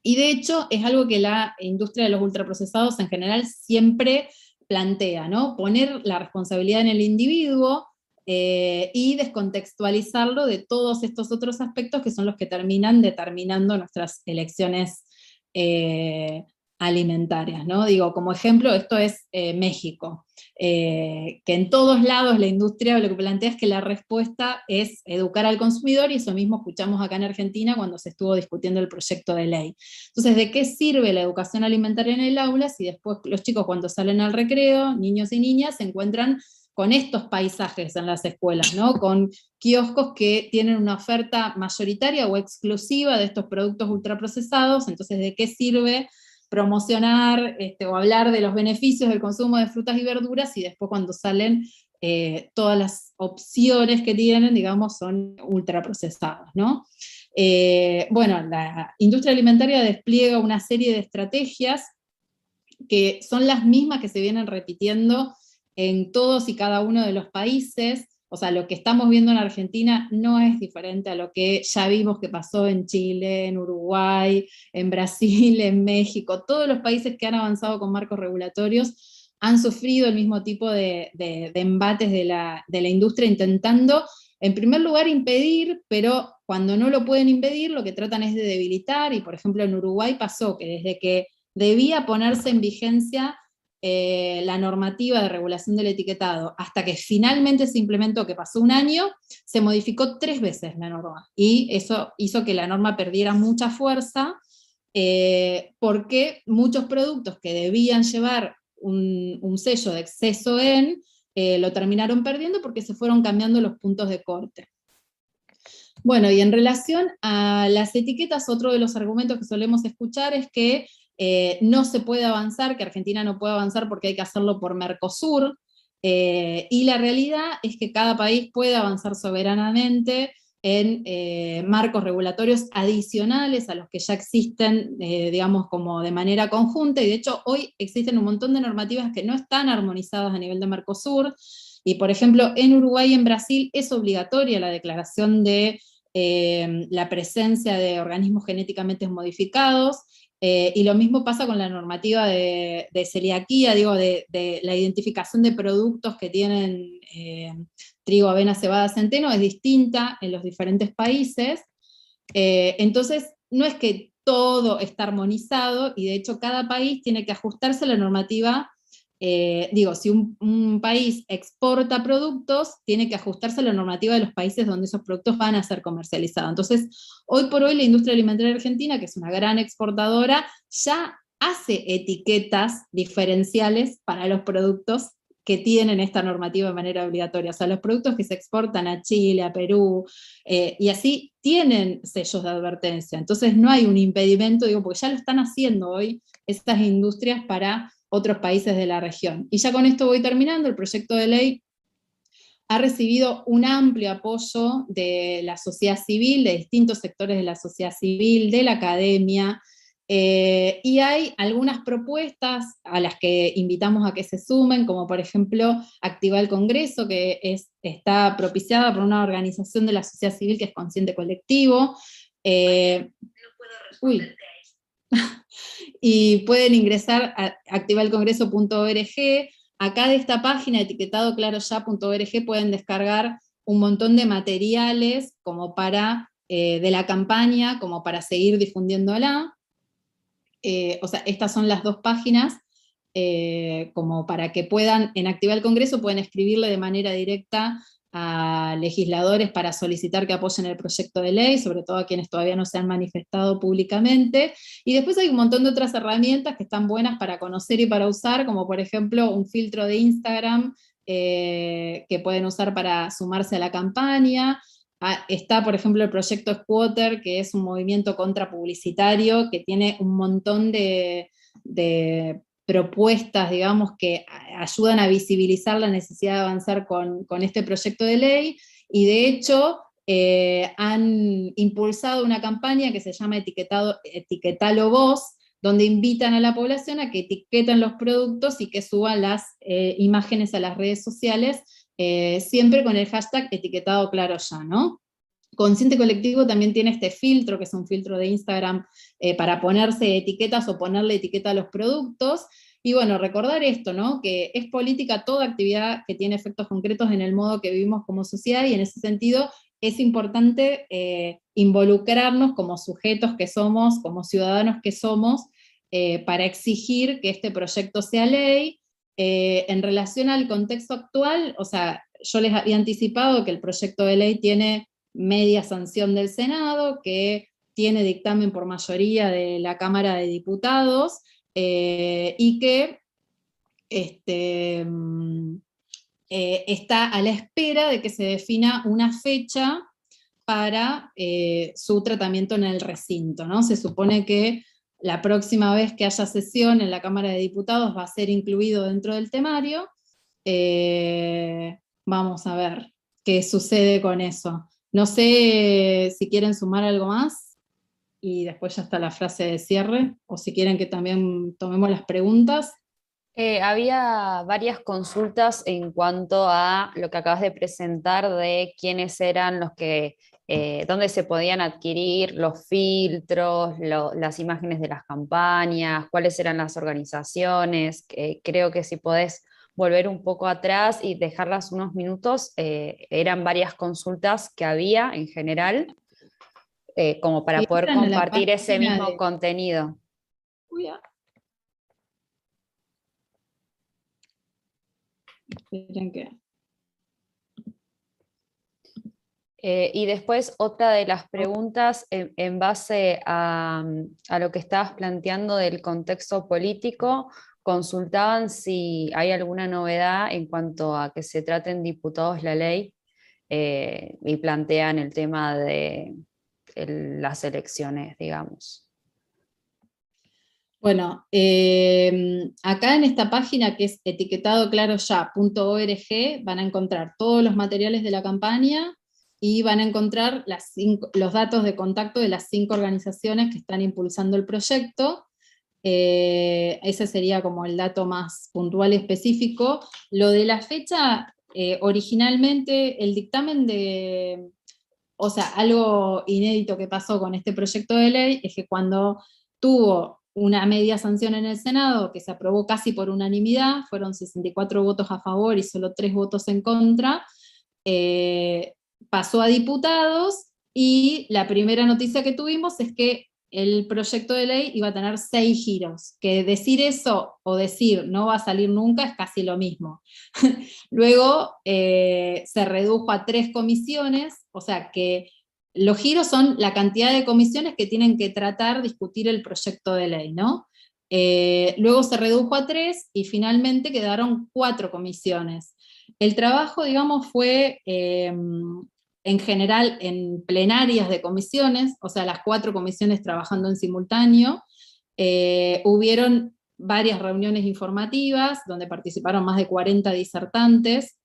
Y de hecho es algo que la industria de los ultraprocesados en general siempre plantea, ¿no? Poner la responsabilidad en el individuo, y descontextualizarlo de todos estos otros aspectos que son los que terminan determinando nuestras elecciones alimentarias, ¿no? Digo, como ejemplo, esto es México, que en todos lados la industria lo que plantea es que la respuesta es educar al consumidor, y eso mismo escuchamos acá en Argentina cuando se estuvo discutiendo el proyecto de ley. Entonces, ¿de qué sirve la educación alimentaria en el aula si después los chicos, cuando salen al recreo, niños y niñas, se encuentran con estos paisajes en las escuelas, ¿no? Con kioscos que tienen una oferta mayoritaria o exclusiva de estos productos ultraprocesados? Entonces, ¿de qué sirve promocionar o hablar de los beneficios del consumo de frutas y verduras y después cuando salen todas las opciones que tienen, digamos, son ultraprocesadas, ¿no? Bueno, la industria alimentaria despliega una serie de estrategias que son las mismas que se vienen repitiendo en todos y cada uno de los países. O sea, lo que estamos viendo en Argentina no es diferente a lo que ya vimos que pasó en Chile, en Uruguay, en Brasil, en México. Todos los países que han avanzado con marcos regulatorios han sufrido el mismo tipo de embates de la industria, intentando, en primer lugar, impedir, pero cuando no lo pueden impedir, lo que tratan es de debilitar, y por ejemplo en Uruguay pasó que desde que debía ponerse en vigencia la normativa de regulación del etiquetado, hasta que finalmente se implementó, que pasó un año, se modificó 3 veces la norma, y eso hizo que la norma perdiera mucha fuerza, porque muchos productos que debían llevar un sello de exceso en, lo terminaron perdiendo porque se fueron cambiando los puntos de corte. Bueno, y en relación a las etiquetas, otro de los argumentos que solemos escuchar es que no se puede avanzar, que Argentina no puede avanzar porque hay que hacerlo por Mercosur, y la realidad es que cada país puede avanzar soberanamente en marcos regulatorios adicionales a los que ya existen, digamos, como de manera conjunta, y de hecho hoy existen un montón de normativas que no están armonizadas a nivel de Mercosur, y por ejemplo en Uruguay y en Brasil es obligatoria la declaración de la presencia de organismos genéticamente modificados, y lo mismo pasa con la normativa de celiaquía, digo, de la identificación de productos que tienen trigo, avena, cebada, centeno, es distinta en los diferentes países. Entonces, no es que todo está armonizado, y de hecho cada país tiene que ajustarse a la normativa. Digo, si un país exporta productos, tiene que ajustarse a la normativa de los países donde esos productos van a ser comercializados. Entonces, hoy por hoy la industria alimentaria argentina, que es una gran exportadora, ya hace etiquetas diferenciales para los productos que tienen esta normativa de manera obligatoria. O sea, los productos que se exportan a Chile, a Perú, y así tienen sellos de advertencia. Entonces no hay un impedimento, digo, porque ya lo están haciendo hoy estas industrias para otros países de la región. Y ya con esto voy terminando. El proyecto de ley ha recibido un amplio apoyo de la sociedad civil, de distintos sectores de la sociedad civil, de la academia, y hay algunas propuestas a las que invitamos a que se sumen, como por ejemplo Activa el Congreso, que está propiciada por una organización de la sociedad civil que es Consciente Colectivo. Y pueden ingresar a activaelcongreso.org. Acá de esta página, etiquetadoclaroya.org, pueden descargar un montón de materiales como para, de la campaña, como para seguir difundiéndola. O sea, estas son las 2 páginas, como para que puedan, en Activa el Congreso, pueden escribirle de manera directa a legisladores para solicitar que apoyen el proyecto de ley, sobre todo a quienes todavía no se han manifestado públicamente. Y después hay un montón de otras herramientas que están buenas para conocer y para usar, como por ejemplo un filtro de Instagram que pueden usar para sumarse a la campaña. Está, por ejemplo, el proyecto Squatter, que es un movimiento contrapublicitario que tiene un montón de propuestas, digamos, que ayudan a visibilizar la necesidad de avanzar con este proyecto de ley, y de hecho han impulsado una campaña que se llama Etiquetalo Vos, donde invitan a la población a que etiqueten los productos y que suban las imágenes a las redes sociales, siempre con el hashtag etiquetado claro ya, ¿no? Consciente Colectivo también tiene este filtro, que es un filtro de Instagram para ponerse etiquetas o ponerle etiqueta a los productos. Y bueno, recordar esto, ¿no? Que es política toda actividad que tiene efectos concretos en el modo que vivimos como sociedad, y en ese sentido es importante involucrarnos como sujetos que somos, como ciudadanos que somos, para exigir que este proyecto sea ley. En relación al contexto actual, o sea, yo les había anticipado que el proyecto de ley tiene media sanción del Senado, que tiene dictamen por mayoría de la Cámara de Diputados, y que está a la espera de que se defina una fecha para su tratamiento en el recinto, ¿no? Se supone que la próxima vez que haya sesión en la Cámara de Diputados va a ser incluido dentro del temario. Vamos a ver qué sucede con eso. No sé si quieren sumar algo más, y después ya está la frase de cierre, o si quieren que también tomemos las preguntas. Había varias consultas en cuanto a lo que acabas de presentar de quiénes eran los que, dónde se podían adquirir los filtros, las imágenes de las campañas, cuáles eran las organizaciones. Creo que si podés volver un poco atrás y dejarlas unos minutos, eran varias consultas que había en general. como para poder Entran a la compartir ese página mismo de- contenido. Uy, esperen que... Y después otra de las preguntas en base a lo que estabas planteando del contexto político, consultaban si hay alguna novedad en cuanto a que se traten diputados la ley y plantean el tema de las elecciones, digamos. Bueno, acá en esta página que es etiquetadoclaroya.org van a encontrar todos los materiales de la campaña y van a encontrar los datos de contacto de las 5 organizaciones que están impulsando el proyecto. Ese sería como el dato más puntual y específico. Lo de la fecha, originalmente el dictamen de... O sea, algo inédito que pasó con este proyecto de ley es que cuando tuvo una media sanción en el Senado, que se aprobó casi por unanimidad, fueron 64 votos a favor y solo 3 votos en contra, pasó a diputados, y la primera noticia que tuvimos es que el proyecto de ley iba a tener 6 giros, que decir eso o decir no va a salir nunca es casi lo mismo. Luego se redujo a 3 comisiones, o sea que los giros son la cantidad de comisiones que tienen que tratar, discutir el proyecto de ley, ¿no? Luego se redujo a 3 y finalmente quedaron 4 comisiones. El trabajo, digamos, fue en general en plenarias de comisiones, o sea, las 4 comisiones trabajando en simultáneo. Hubieron varias reuniones informativas donde participaron más de 40 disertantes.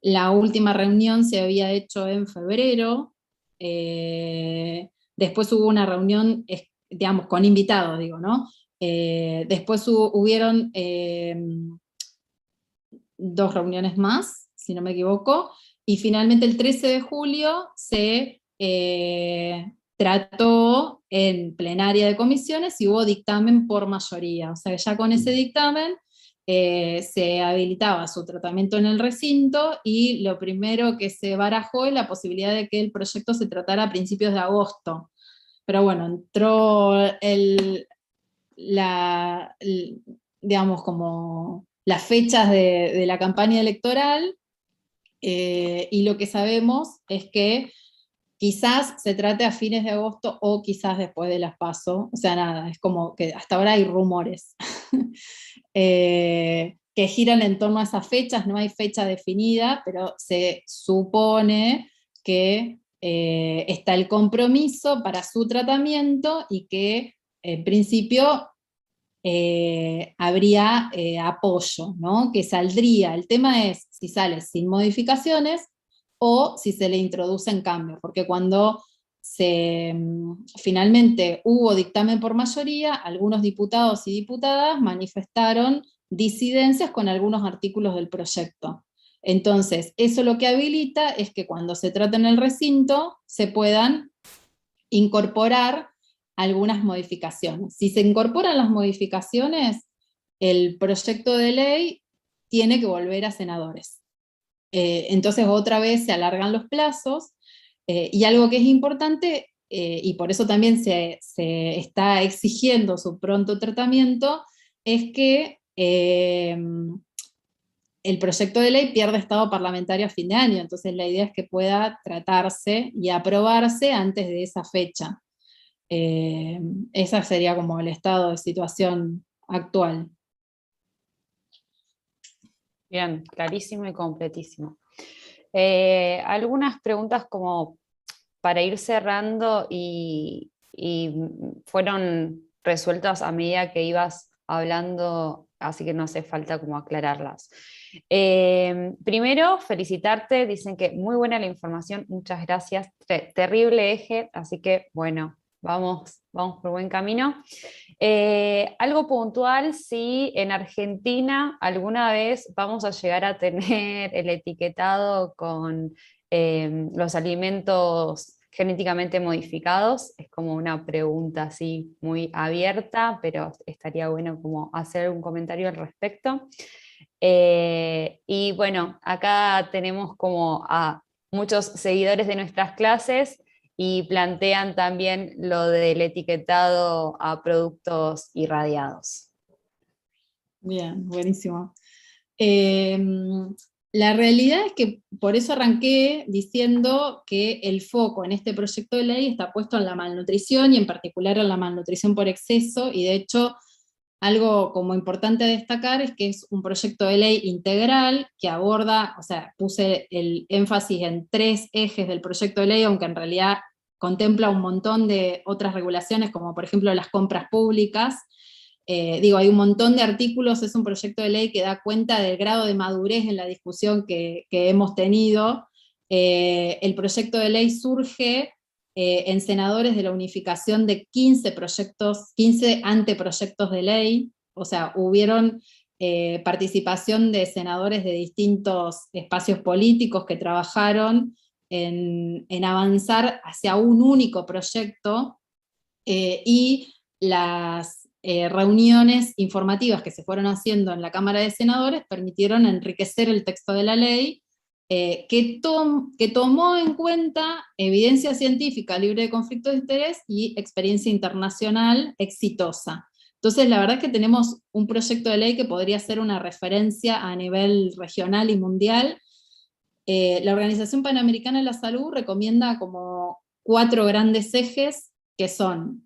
La última reunión se había hecho en febrero. Después hubo una reunión, digamos, con invitados, digo, ¿no? Después hubieron 2 reuniones más, si no me equivoco, y finalmente el 13 de julio se trató en plenaria de comisiones y hubo dictamen por mayoría. O sea, ya con ese dictamen se habilitaba su tratamiento en el recinto, y lo primero que se barajó es la posibilidad de que el proyecto se tratara a principios de agosto. Pero bueno, entró digamos, como las fechas de la campaña electoral, y lo que sabemos es que quizás se trate a fines de agosto o quizás después de las PASO. O sea, nada, es como que hasta ahora hay rumores que giran en torno a esas fechas. No hay fecha definida, pero se supone que está el compromiso para su tratamiento y que en principio habría apoyo, ¿no? Que saldría. El tema es si sale sin modificaciones o si se le introducen cambios, porque cuando finalmente hubo dictamen por mayoría, algunos diputados y diputadas manifestaron disidencias con algunos artículos del proyecto. Entonces, eso lo que habilita es que cuando se trate en el recinto se puedan incorporar algunas modificaciones. Si se incorporan las modificaciones, el proyecto de ley tiene que volver a senadores. Entonces otra vez se alargan los plazos, y algo que es importante, y por eso también se está exigiendo su pronto tratamiento, es que el proyecto de ley pierde estado parlamentario a fin de año. Entonces la idea es que pueda tratarse y aprobarse antes de esa fecha. Esa sería como el estado de situación actual. Bien, clarísimo y completísimo. Algunas preguntas como para ir cerrando y fueron resueltas a medida que ibas hablando, así que no hace falta como aclararlas. Primero, felicitarte, dicen que muy buena la información, muchas gracias, terrible eje, así que bueno, vamos por buen camino. Algo puntual, si en Argentina alguna vez vamos a llegar a tener el etiquetado con los alimentos genéticamente modificados, es como una pregunta así muy abierta, pero estaría bueno como hacer un comentario al respecto. Y bueno, acá tenemos como a muchos seguidores de nuestras clases y plantean también lo del etiquetado a productos irradiados. Bien, buenísimo. La realidad es que por eso arranqué diciendo que el foco en este proyecto de ley está puesto en la malnutrición y en particular en la malnutrición por exceso, y de hecho algo como importante a destacar es que es un proyecto de ley integral que aborda, o sea, puse el énfasis en 3 ejes del proyecto de ley, aunque en realidad contempla un montón de otras regulaciones, como por ejemplo las compras públicas. Hay un montón de artículos, es un proyecto de ley que da cuenta del grado de madurez en la discusión que hemos tenido. El proyecto de ley surge en senadores de la unificación de 15 anteproyectos de ley, o sea, hubieron participación de senadores de distintos espacios políticos que trabajaron en avanzar hacia un único proyecto, y las reuniones informativas que se fueron haciendo en la Cámara de Senadores permitieron enriquecer el texto de la ley, que tomó en cuenta evidencia científica libre de conflictos de interés y experiencia internacional exitosa. Entonces, la verdad es que tenemos un proyecto de ley que podría ser una referencia a nivel regional y mundial. La Organización Panamericana de la Salud recomienda como 4 grandes ejes que son,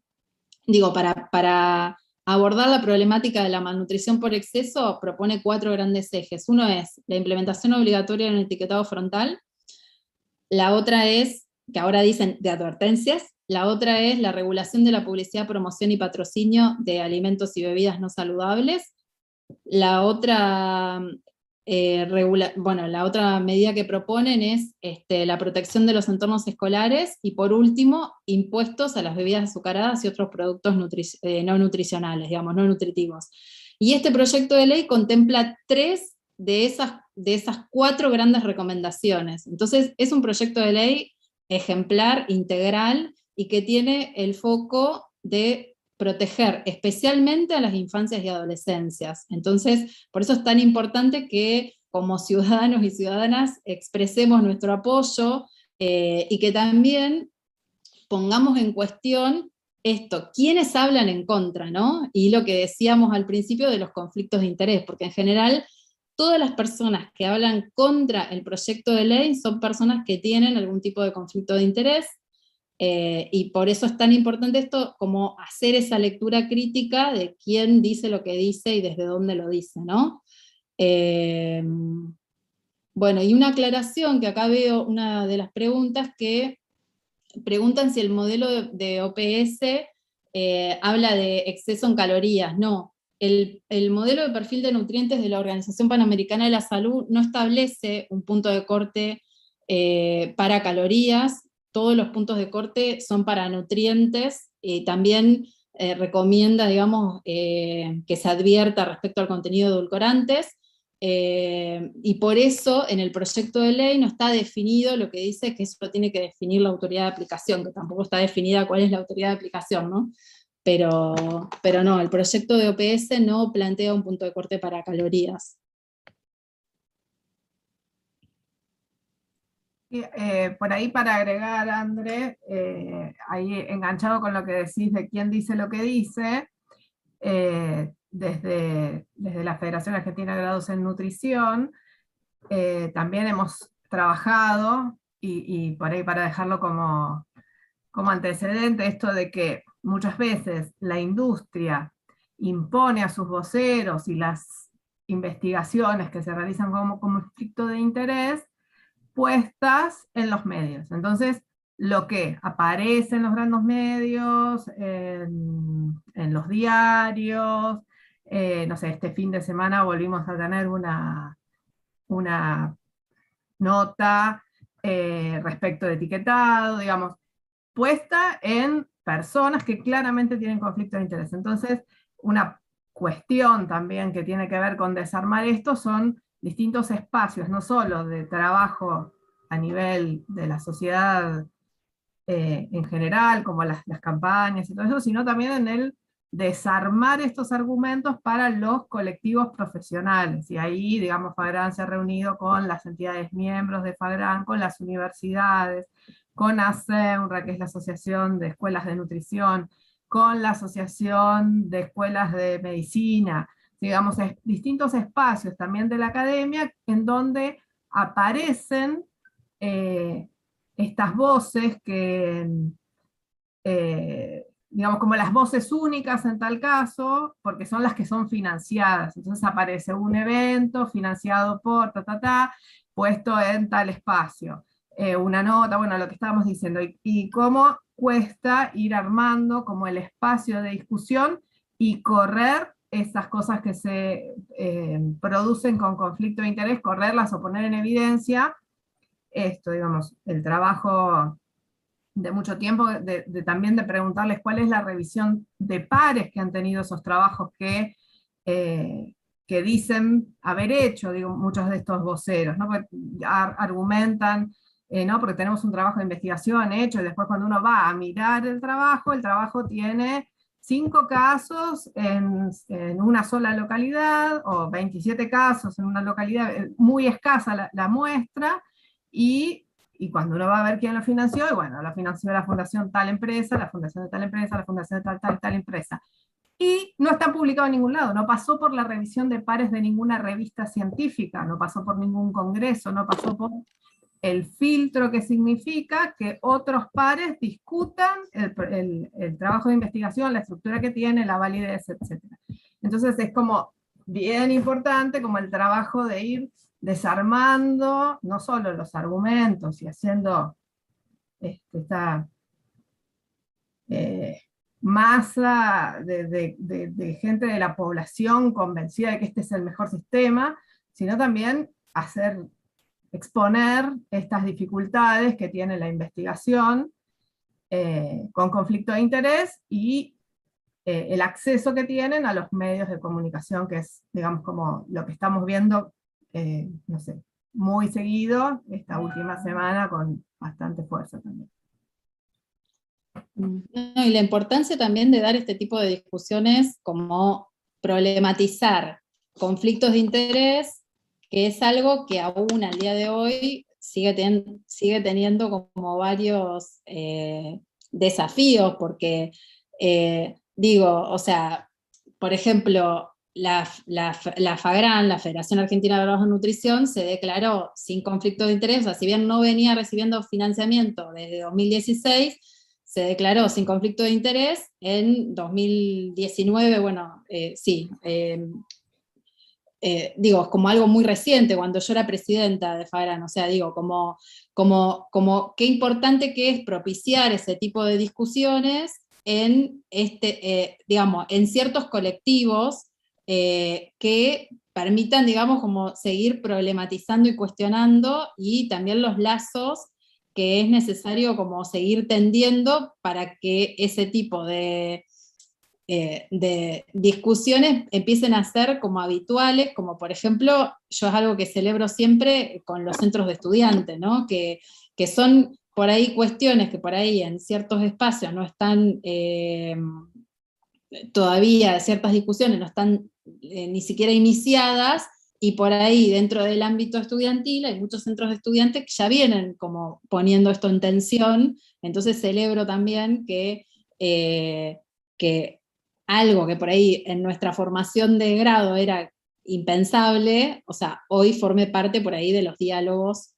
para abordar la problemática de la malnutrición por exceso, propone 4 grandes ejes. Uno es la implementación obligatoria de un etiquetado frontal, la otra es, que ahora dicen de advertencias, la otra es la regulación de la publicidad, promoción y patrocinio de alimentos y bebidas no saludables, la otra la otra medida que proponen es la protección de los entornos escolares, y por último, impuestos a las bebidas azucaradas y otros productos no nutricionales, no nutritivos. Y este proyecto de ley contempla 3 de esas 4 grandes recomendaciones. Entonces, es un proyecto de ley ejemplar, integral, y que tiene el foco de proteger especialmente a las infancias y adolescencias. Entonces, por eso es tan importante que como ciudadanos y ciudadanas expresemos nuestro apoyo, y que también pongamos en cuestión esto, quiénes hablan en contra, ¿no? Y lo que decíamos al principio de los conflictos de interés, porque en general todas las personas que hablan contra el proyecto de ley son personas que tienen algún tipo de conflicto de interés, y por eso es tan importante esto, como hacer esa lectura crítica de quién dice lo que dice y desde dónde lo dice, ¿no? Y una aclaración, que acá veo una de las preguntas que preguntan si el modelo de OPS habla de exceso en calorías. No, el modelo de perfil de nutrientes de la Organización Panamericana de la Salud no establece un punto de corte para calorías. Todos los puntos de corte son para nutrientes, y también recomienda, que se advierta respecto al contenido de edulcorantes, y por eso en el proyecto de ley no está definido, lo que dice que eso lo tiene que definir la autoridad de aplicación, que tampoco está definida cuál es la autoridad de aplicación, ¿no? Pero no, el proyecto de OPS no plantea un punto de corte para calorías. Por ahí, para agregar, André, ahí enganchado con lo que decís de quién dice lo que dice, desde la Federación Argentina de Grados en Nutrición, también hemos trabajado, y por ahí para dejarlo como antecedente, esto de que muchas veces la industria impone a sus voceros y las investigaciones que se realizan como conflicto de interés, puestas en los medios. Entonces, lo que aparece en los grandes medios, en los diarios, no sé, este fin de semana volvimos a tener una nota respecto de etiquetado, puesta en personas que claramente tienen conflicto de interés. Entonces, una cuestión también que tiene que ver con desarmar esto son distintos espacios, no solo de trabajo a nivel de la sociedad en general, como las campañas y todo eso, sino también en el desarmar estos argumentos para los colectivos profesionales. Y ahí, digamos, FAGRAN se ha reunido con las entidades miembros de FAGRAN, con las universidades, con ASEMRA, que es la Asociación de Escuelas de Nutrición, con la Asociación de Escuelas de Medicina, digamos, distintos espacios también de la academia en donde aparecen estas voces que, digamos, como las voces únicas en tal caso, porque son las que son financiadas. Entonces aparece un evento financiado por puesto en tal espacio. Una nota, bueno, lo que estábamos diciendo, y cómo cuesta ir armando como el espacio de discusión y correr esas cosas que se producen con conflicto de interés, correrlas o poner en evidencia. Esto, digamos, el trabajo de mucho tiempo, también de preguntarles cuál es la revisión de pares que han tenido esos trabajos que dicen haber hecho, digo, muchos de estos voceros, ¿no? Porque argumentan, ¿no? Porque tenemos un trabajo de investigación hecho, y después cuando uno va a mirar el trabajo tiene 5 casos en una sola localidad, o 27 casos en una localidad, muy escasa la muestra, y cuando uno va a ver quién lo financió, y bueno, lo financió la fundación tal empresa, la fundación de tal empresa, la fundación de tal empresa. Y no está publicado en ningún lado, no pasó por la revisión de pares de ninguna revista científica, no pasó por ningún congreso, no pasó por el filtro que significa que otros pares discutan el trabajo de investigación, la estructura que tiene, la validez, etc. Entonces es como bien importante como el trabajo de ir desarmando no solo los argumentos y haciendo esta masa de gente de la población convencida de que este es el mejor sistema, sino también exponer estas dificultades que tiene la investigación con conflicto de interés y el acceso que tienen a los medios de comunicación, que es, digamos, como lo que estamos viendo, no sé, muy seguido esta última semana con bastante fuerza también. Y la importancia también de dar este tipo de discusiones, como problematizar conflictos de interés, que es algo que aún al día de hoy sigue teniendo como varios desafíos, porque o sea, por ejemplo, la FAGRAN, la Federación Argentina de Grados de Nutrición, se declaró sin conflicto de interés, o sea, si bien no venía recibiendo financiamiento desde 2016, se declaró sin conflicto de interés en 2019, bueno, digo, como algo muy reciente, cuando yo era presidenta de FAGRAN, o sea, digo, como qué importante que es propiciar ese tipo de discusiones en, digamos, en ciertos colectivos que permitan, digamos, como seguir problematizando y cuestionando, y también los lazos que es necesario como seguir tendiendo para que ese tipo de discusiones empiecen a ser como habituales, como por ejemplo, yo es algo que celebro siempre con los centros de estudiantes, ¿no? Que son por ahí cuestiones que por ahí en ciertos espacios no están, todavía ciertas discusiones no están ni siquiera iniciadas, y por ahí dentro del ámbito estudiantil hay muchos centros de estudiantes que ya vienen como poniendo esto en tensión. Entonces celebro también que algo que por ahí en nuestra formación de grado era impensable, o sea, hoy forme parte por ahí de los diálogos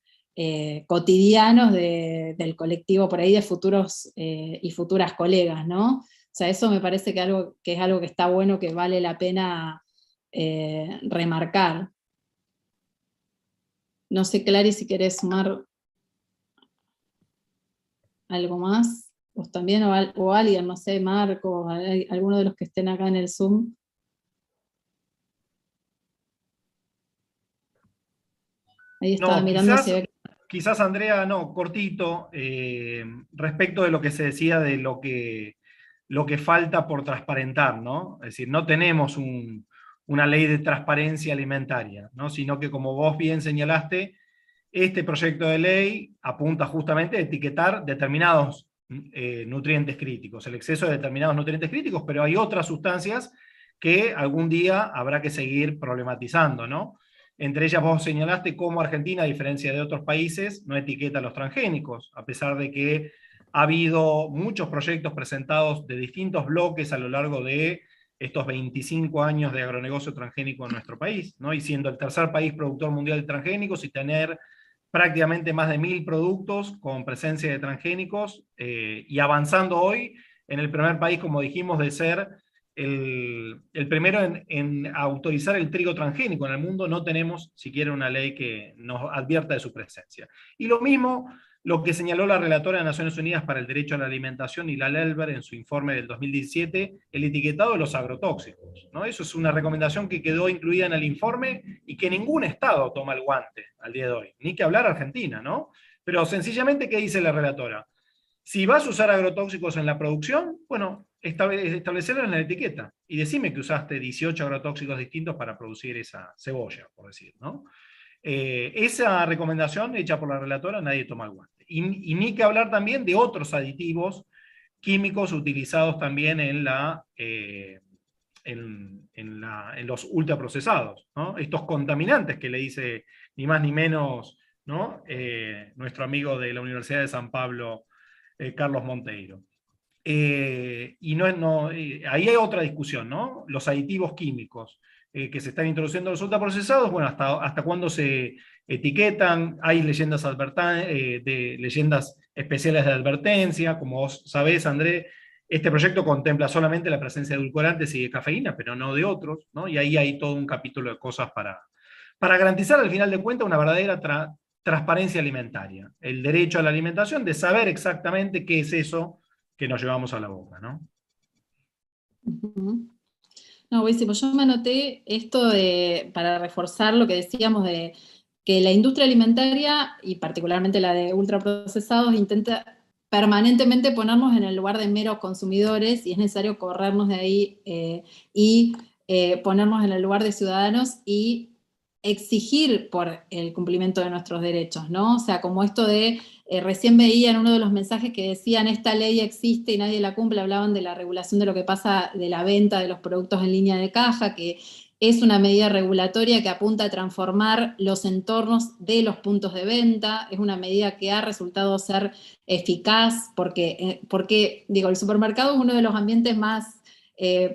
cotidianos del colectivo por ahí de futuros y futuras colegas, ¿no? O sea, eso me parece que es algo que está bueno, que vale la pena remarcar. No sé, Clary, si querés sumar algo más, vos también, o alguien, no sé, Marco, alguno de los que estén acá en el Zoom. Ahí estaba mirando si había... Quizás, Andrea, no, cortito, respecto de lo que se decía de lo que falta por transparentar, ¿no? Es decir, no tenemos una ley de transparencia alimentaria, ¿no? Sino que, como vos bien señalaste, este proyecto de ley apunta justamente a etiquetar determinados nutrientes críticos, el exceso de determinados nutrientes críticos, pero hay otras sustancias que algún día habrá que seguir problematizando, ¿no? Entre ellas vos señalaste cómo Argentina, a diferencia de otros países, no etiqueta los transgénicos, a pesar de que ha habido muchos proyectos presentados de distintos bloques a lo largo de estos 25 años de agronegocio transgénico en nuestro país, ¿no? Y siendo el tercer país productor mundial de transgénicos y tener prácticamente más de 1000 productos con presencia de transgénicos, y avanzando hoy en el primer país, como dijimos, de ser el primero en autorizar el trigo transgénico. En el mundo no tenemos siquiera una ley que nos advierta de su presencia. Y lo mismo lo que señaló la relatora de Naciones Unidas para el Derecho a la Alimentación, Hilal Elber, en su informe del 2017, el etiquetado de los agrotóxicos, ¿no? Eso es una recomendación que quedó incluida en el informe y que ningún Estado toma el guante al día de hoy, ni que hablar Argentina, ¿no? Pero sencillamente, ¿qué dice la relatora? Si vas a usar agrotóxicos en la producción, bueno, establecerlo en la etiqueta y decime que usaste 18 agrotóxicos distintos para producir esa cebolla, por decir, ¿no? Esa recomendación hecha por la relatora nadie toma el guante. Y ni que hablar también de otros aditivos químicos utilizados también en los ultraprocesados, ¿no? Estos contaminantes que le dice ni más ni menos, ¿no? Nuestro amigo de la Universidad de San Pablo, Carlos Monteiro. Ahí hay otra discusión, ¿no? Los aditivos químicos que se están introduciendo en los ultraprocesados, bueno, hasta cuándo se etiquetan. Hay leyendas especiales de advertencia, como vos sabés, André. Este proyecto contempla solamente la presencia de edulcorantes y de cafeína, pero no de otros, ¿no? Y ahí hay todo un capítulo de cosas para garantizar, al final de cuentas, una verdadera transparencia alimentaria. El derecho a la alimentación, de saber exactamente qué es eso que nos llevamos a la boca, ¿no? No, buenísimo. Yo me anoté esto para reforzar lo que decíamos de que la industria alimentaria, y particularmente la de ultraprocesados, intenta permanentemente ponernos en el lugar de meros consumidores, y es necesario corrernos de ahí y ponernos en el lugar de ciudadanos y exigir por el cumplimiento de nuestros derechos, ¿no? O sea, como esto de, recién veía en uno de los mensajes que decían, esta ley existe y nadie la cumple, hablaban de la regulación de lo que pasa de la venta de los productos en línea de caja, que es una medida regulatoria que apunta a transformar los entornos de los puntos de venta, es una medida que ha resultado ser eficaz, porque digo, el supermercado es uno de los ambientes más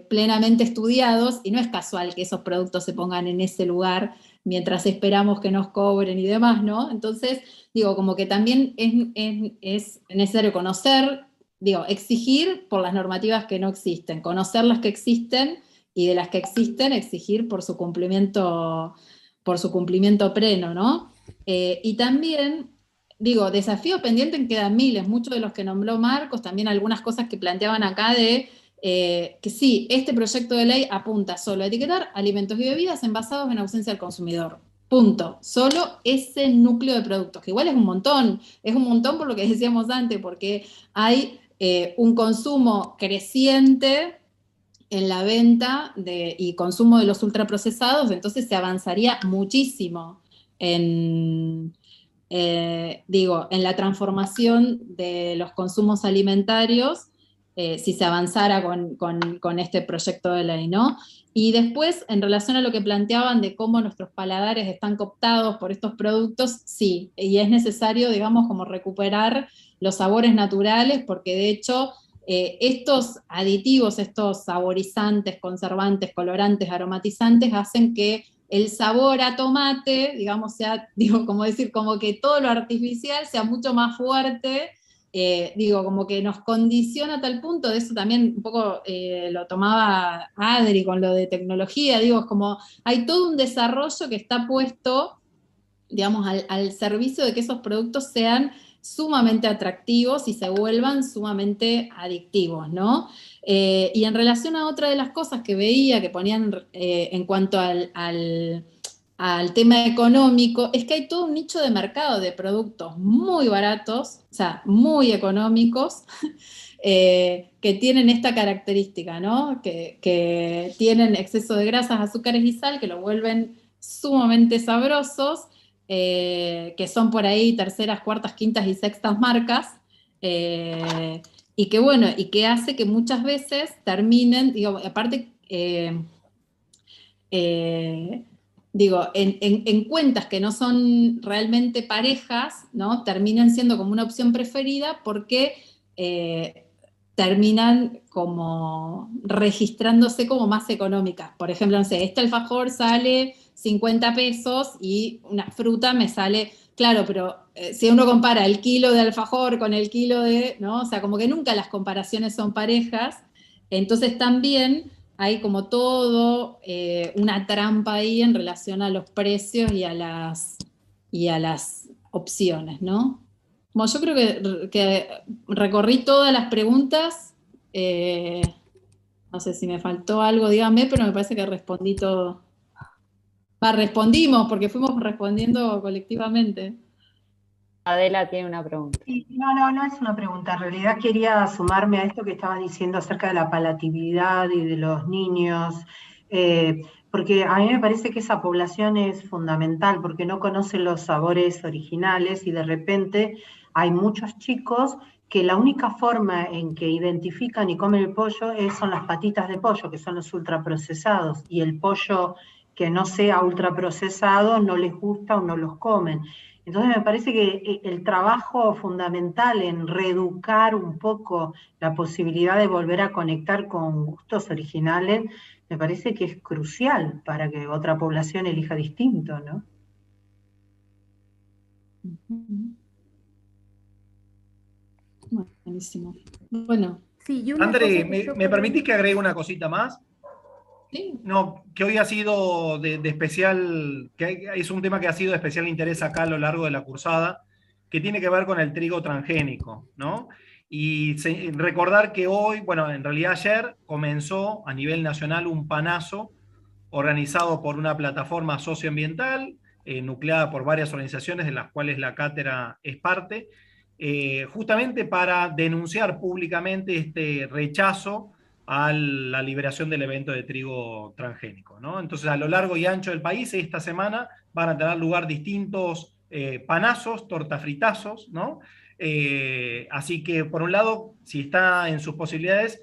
plenamente estudiados, y no es casual que esos productos se pongan en ese lugar mientras esperamos que nos cobren y demás, ¿no? Entonces, digo, como que también es necesario conocer, digo, exigir por las normativas que no existen, conocer las que existen, y de las que existen, exigir por su cumplimiento pleno, ¿no? Y también, digo, desafíos pendientes quedan miles, muchos de los que nombró Marcos, también algunas cosas que planteaban acá de que sí, este proyecto de ley apunta solo a etiquetar alimentos y bebidas envasados en ausencia del consumidor. Punto. Solo ese núcleo de productos, que igual es un montón por lo que decíamos antes, porque hay un consumo creciente en la venta y consumo de los ultraprocesados, entonces se avanzaría muchísimo en la transformación de los consumos alimentarios, si se avanzara con este proyecto de ley, ¿no? Y después, en relación a lo que planteaban de cómo nuestros paladares están cooptados por estos productos, sí, y es necesario, digamos, como recuperar los sabores naturales, porque de hecho estos aditivos, estos saborizantes, conservantes, colorantes, aromatizantes, hacen que el sabor a tomate, digamos, sea, como que todo lo artificial sea mucho más fuerte, como que nos condiciona a tal punto. De eso también un poco lo tomaba Adri con lo de tecnología, es como hay todo un desarrollo que está puesto, digamos, al servicio de que esos productos sean sumamente atractivos y se vuelvan sumamente adictivos, ¿no? Y en relación a otra de las cosas que veía que ponían en cuanto al tema económico, es que hay todo un nicho de mercado de productos muy baratos, o sea, muy económicos, que tienen esta característica, ¿no? Que tienen exceso de grasas, azúcares y sal, que lo vuelven sumamente sabrosos, que son por ahí terceras, cuartas, quintas y sextas marcas, y que bueno, y que hace que muchas veces terminen, digo, aparte, digo, en cuentas que no son realmente parejas, ¿no? Terminan siendo como una opción preferida porque terminan como registrándose como más económicas. Por ejemplo, no sé, este alfajor sale 50 pesos y una fruta me sale, claro, pero si uno compara el kilo de alfajor con el kilo de, ¿no? O sea, como que nunca las comparaciones son parejas, entonces también hay como todo una trampa ahí en relación a los precios y a las opciones, ¿no? Como yo creo que recorrí todas las preguntas, no sé si me faltó algo, díganme, pero me parece que respondí todo. Respondimos, porque fuimos respondiendo colectivamente. Adela tiene una pregunta. No es una pregunta. En realidad quería sumarme a esto que estabas diciendo acerca de la palatividad y de los niños, porque a mí me parece que esa población es fundamental, porque no conocen los sabores originales y de repente hay muchos chicos que la única forma en que identifican y comen el pollo son las patitas de pollo, que son los ultraprocesados, y el pollo que no sea ultraprocesado no les gusta o no los comen. Entonces me parece que el trabajo fundamental en reeducar un poco la posibilidad de volver a conectar con gustos originales, me parece que es crucial para que otra población elija distinto, ¿no? Buenísimo. Bueno. Sí, André, ¿me permitís que agregue una cosita más? Sí. No, que hoy ha sido de especial, que es un tema que ha sido de especial interés acá a lo largo de la cursada, que tiene que ver con el trigo transgénico, ¿no? Y recordar que hoy, bueno, en realidad ayer comenzó a nivel nacional un panazo organizado por una plataforma socioambiental, nucleada por varias organizaciones de las cuales la cátedra es parte, justamente para denunciar públicamente este rechazo a la liberación del evento de trigo transgénico, ¿no? Entonces, a lo largo y ancho del país, esta semana van a tener lugar distintos panazos, tortafritazos, ¿no? Así que, por un lado, si está en sus posibilidades,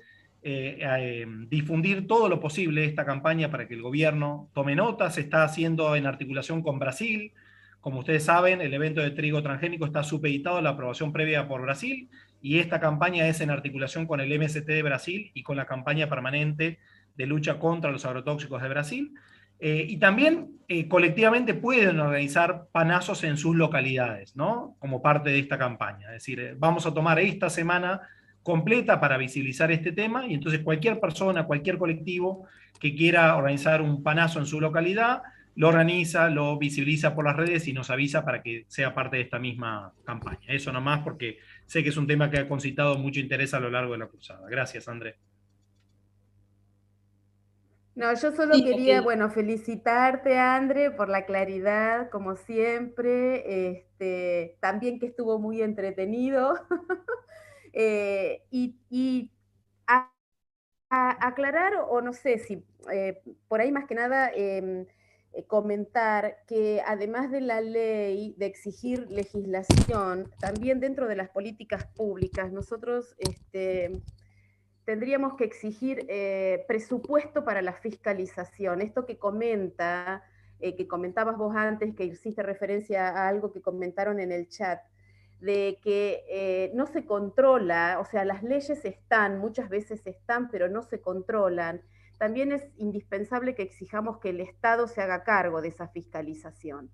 difundir todo lo posible esta campaña para que el gobierno tome nota. Se está haciendo en articulación con Brasil. Como ustedes saben, el evento de trigo transgénico está supeditado a la aprobación previa por Brasil, y esta campaña es en articulación con el MST de Brasil y con la campaña permanente de lucha contra los agrotóxicos de Brasil. Y también colectivamente pueden organizar panazos en sus localidades, ¿no? Como parte de esta campaña. Es decir, vamos a tomar esta semana completa para visibilizar este tema, y entonces cualquier persona, cualquier colectivo que quiera organizar un panazo en su localidad, lo organiza, lo visibiliza por las redes y nos avisa para que sea parte de esta misma campaña. Eso nomás, porque sé que es un tema que ha concitado mucho interés a lo largo de la cursada. Gracias, André. No, yo solo quería, bueno, felicitarte, André, por la claridad, como siempre, también que estuvo muy entretenido, y aclarar, o no sé si, por ahí más que nada, comentar que además de la ley, de exigir legislación, también dentro de las políticas públicas, nosotros tendríamos que exigir presupuesto para la fiscalización. Esto que que comentabas vos antes, que hiciste referencia a algo que comentaron en el chat, de que no se controla, o sea, las leyes están, muchas veces están, pero no se controlan. También es indispensable que exijamos que el Estado se haga cargo de esa fiscalización.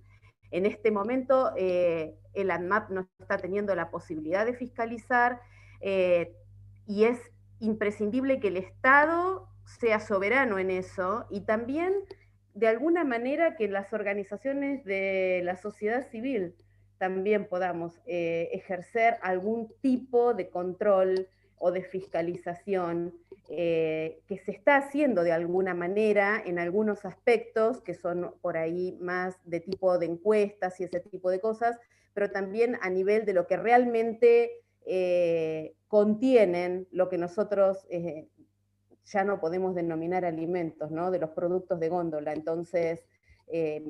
En este momento, el ANMAP no está teniendo la posibilidad de fiscalizar, y es imprescindible que el Estado sea soberano en eso, y también, de alguna manera, que las organizaciones de la sociedad civil también podamos ejercer algún tipo de control o de fiscalización que se está haciendo de alguna manera en algunos aspectos que son por ahí más de tipo de encuestas y ese tipo de cosas, pero también a nivel de lo que realmente contienen lo que nosotros ya no podemos denominar alimentos, ¿no? De los productos de góndola. Entonces,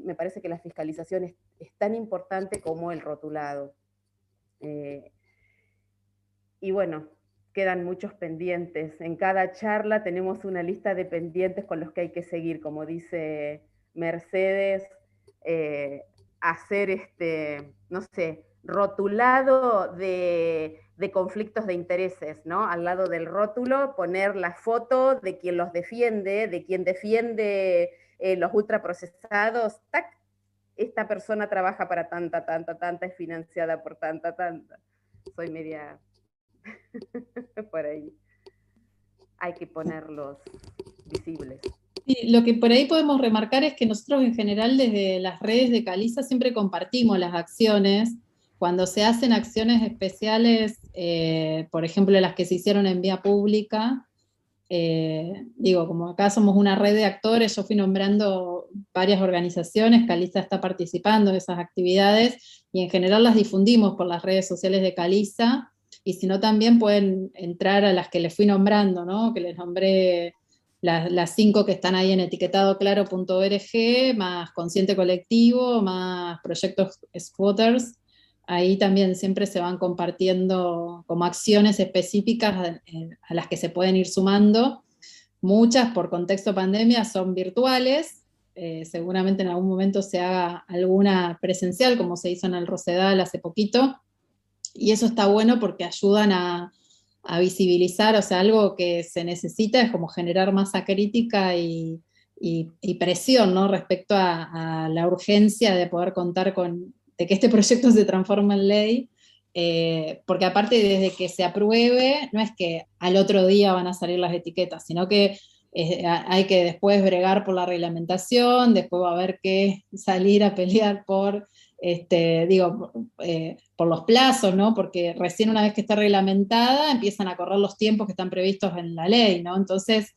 me parece que la fiscalización es tan importante como el rotulado. y bueno, quedan muchos pendientes. En cada charla tenemos una lista de pendientes con los que hay que seguir, como dice Mercedes, hacer no sé, rotulado de conflictos de intereses, ¿no? Al lado del rótulo poner la foto de quien los defiende, de quien defiende los ultraprocesados, ¡tac! Esta persona trabaja para tanta, es financiada por tanta. Soy media por ahí. Hay que ponerlos visibles. Sí, lo que por ahí podemos remarcar es que nosotros en general desde las redes de Caliza siempre compartimos las acciones. Cuando se hacen acciones especiales, por ejemplo las que se hicieron en vía pública, digo, como acá somos una red de actores, yo fui nombrando varias organizaciones, Caliza está participando de esas actividades, y en general las difundimos por las redes sociales de Caliza, y si no también pueden entrar a las que les fui nombrando, ¿no? Que les nombré las 5 que están ahí en etiquetadoclaro.org, más Consciente Colectivo, más Proyectos Squatters. Ahí también siempre se van compartiendo como acciones específicas a las que se pueden ir sumando. Muchas por contexto pandemia son virtuales, seguramente en algún momento se haga alguna presencial, como se hizo en el Rosedal hace poquito, y eso está bueno porque ayudan a visibilizar, o sea, algo que se necesita es como generar masa crítica y presión, ¿no? Respecto a la urgencia de poder contar de que este proyecto se transforme en ley, porque aparte desde que se apruebe, no es que al otro día van a salir las etiquetas, sino que hay que después bregar por la reglamentación, después va a haber que salir a pelear por los plazos, ¿no? Porque recién una vez que está reglamentada, empiezan a correr los tiempos que están previstos en la ley, ¿no? Entonces,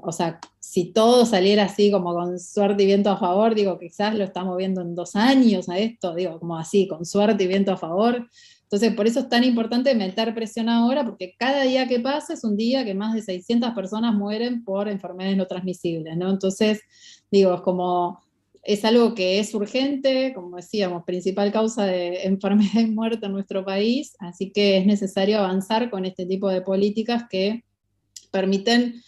o sea, si todo saliera así como con suerte y viento a favor, digo, quizás lo estamos viendo en 2 años a esto, digo, como así, con suerte y viento a favor. Entonces, por eso es tan importante meter presión ahora, porque cada día que pasa es un día que más de 600 personas mueren por enfermedades no transmisibles, ¿no? Entonces, digo, es algo que es urgente, como decíamos, principal causa de enfermedad y muerte en nuestro país, así que es necesario avanzar con este tipo de políticas que permiten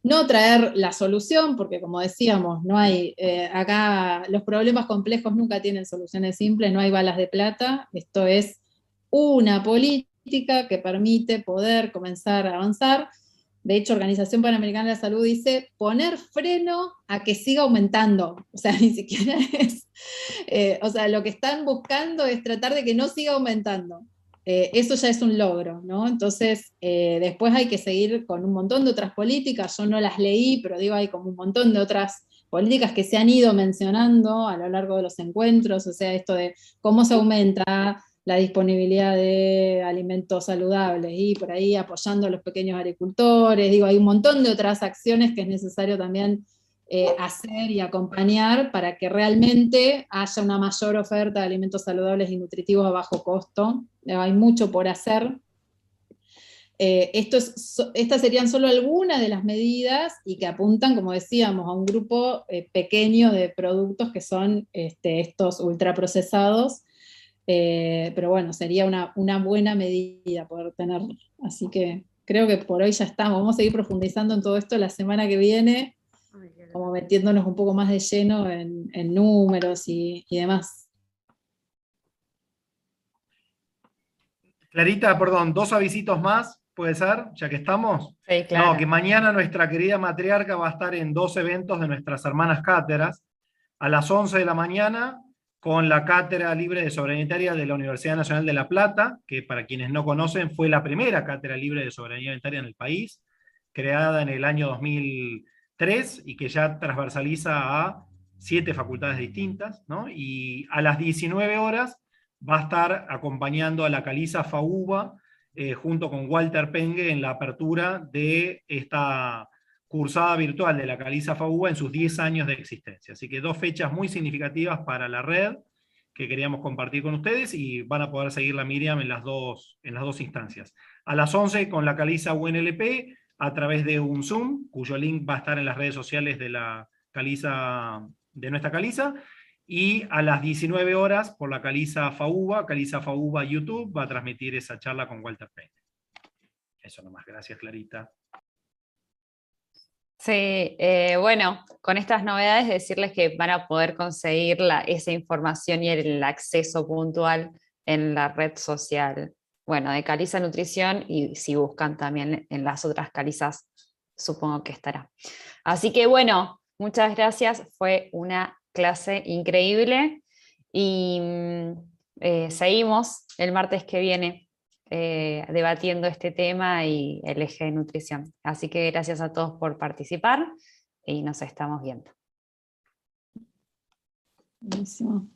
no traer la solución, porque como decíamos, no hay, acá los problemas complejos nunca tienen soluciones simples, no hay balas de plata, esto es una política que permite poder comenzar a avanzar. De hecho, Organización Panamericana de la Salud dice poner freno a que siga aumentando, o sea, ni siquiera es, o sea, lo que están buscando es tratar de que no siga aumentando. Eso ya es un logro, ¿no? Entonces, después hay que seguir con un montón de otras políticas, yo no las leí, pero digo, hay como un montón de otras políticas que se han ido mencionando a lo largo de los encuentros, o sea, esto de cómo se aumenta la disponibilidad de alimentos saludables y por ahí apoyando a los pequeños agricultores, digo, hay un montón de otras acciones que es necesario también hacer y acompañar para que realmente haya una mayor oferta de alimentos saludables y nutritivos a bajo costo. Hay mucho por hacer. Estas serían solo algunas de las medidas y que apuntan, como decíamos, a un grupo pequeño de productos que son estos ultraprocesados, pero bueno, sería una buena medida poder tenerlo. Así que creo que por hoy ya estamos. Vamos a seguir profundizando en todo esto la semana que viene, como metiéndonos un poco más de lleno en números y demás. Clarita, perdón, 2 avisitos más, ¿puede ser? Ya que estamos. Sí, claro. No, que mañana nuestra querida matriarca va a estar en 2 eventos de nuestras hermanas cátedras, a las 11 de la mañana, con la Cátedra Libre de Soberanía Alimentaria de la Universidad Nacional de La Plata, que para quienes no conocen fue la primera Cátedra Libre de Soberanía Alimentaria en el país, creada en el año 2003 y que ya transversaliza a 7 facultades distintas, ¿no? Y a las 19 horas va a estar acompañando a la Caliza FAUBA junto con Walter Pengue en la apertura de esta cursada virtual de la Caliza FAUBA en sus 10 años de existencia. Así que 2 fechas muy significativas para la red que queríamos compartir con ustedes y van a poder seguir la Miriam en las dos instancias. A las 11 con la Caliza UNLP a través de un Zoom, cuyo link va a estar en las redes sociales de la Caliza, de nuestra Caliza, Y a las 19 horas, por la Caliza FAUBA YouTube, va a transmitir esa charla con Walter Peine. Eso nomás, gracias Clarita. Sí, bueno, con estas novedades decirles que van a poder conseguir esa información y el acceso puntual en la red social, bueno, de Caliza Nutrición, y si buscan también en las otras Calizas, supongo que estará. Así que bueno, muchas gracias, fue una clase increíble y seguimos el martes que viene debatiendo este tema y el eje de nutrición. Así que gracias a todos por participar y nos estamos viendo. Buenísimo.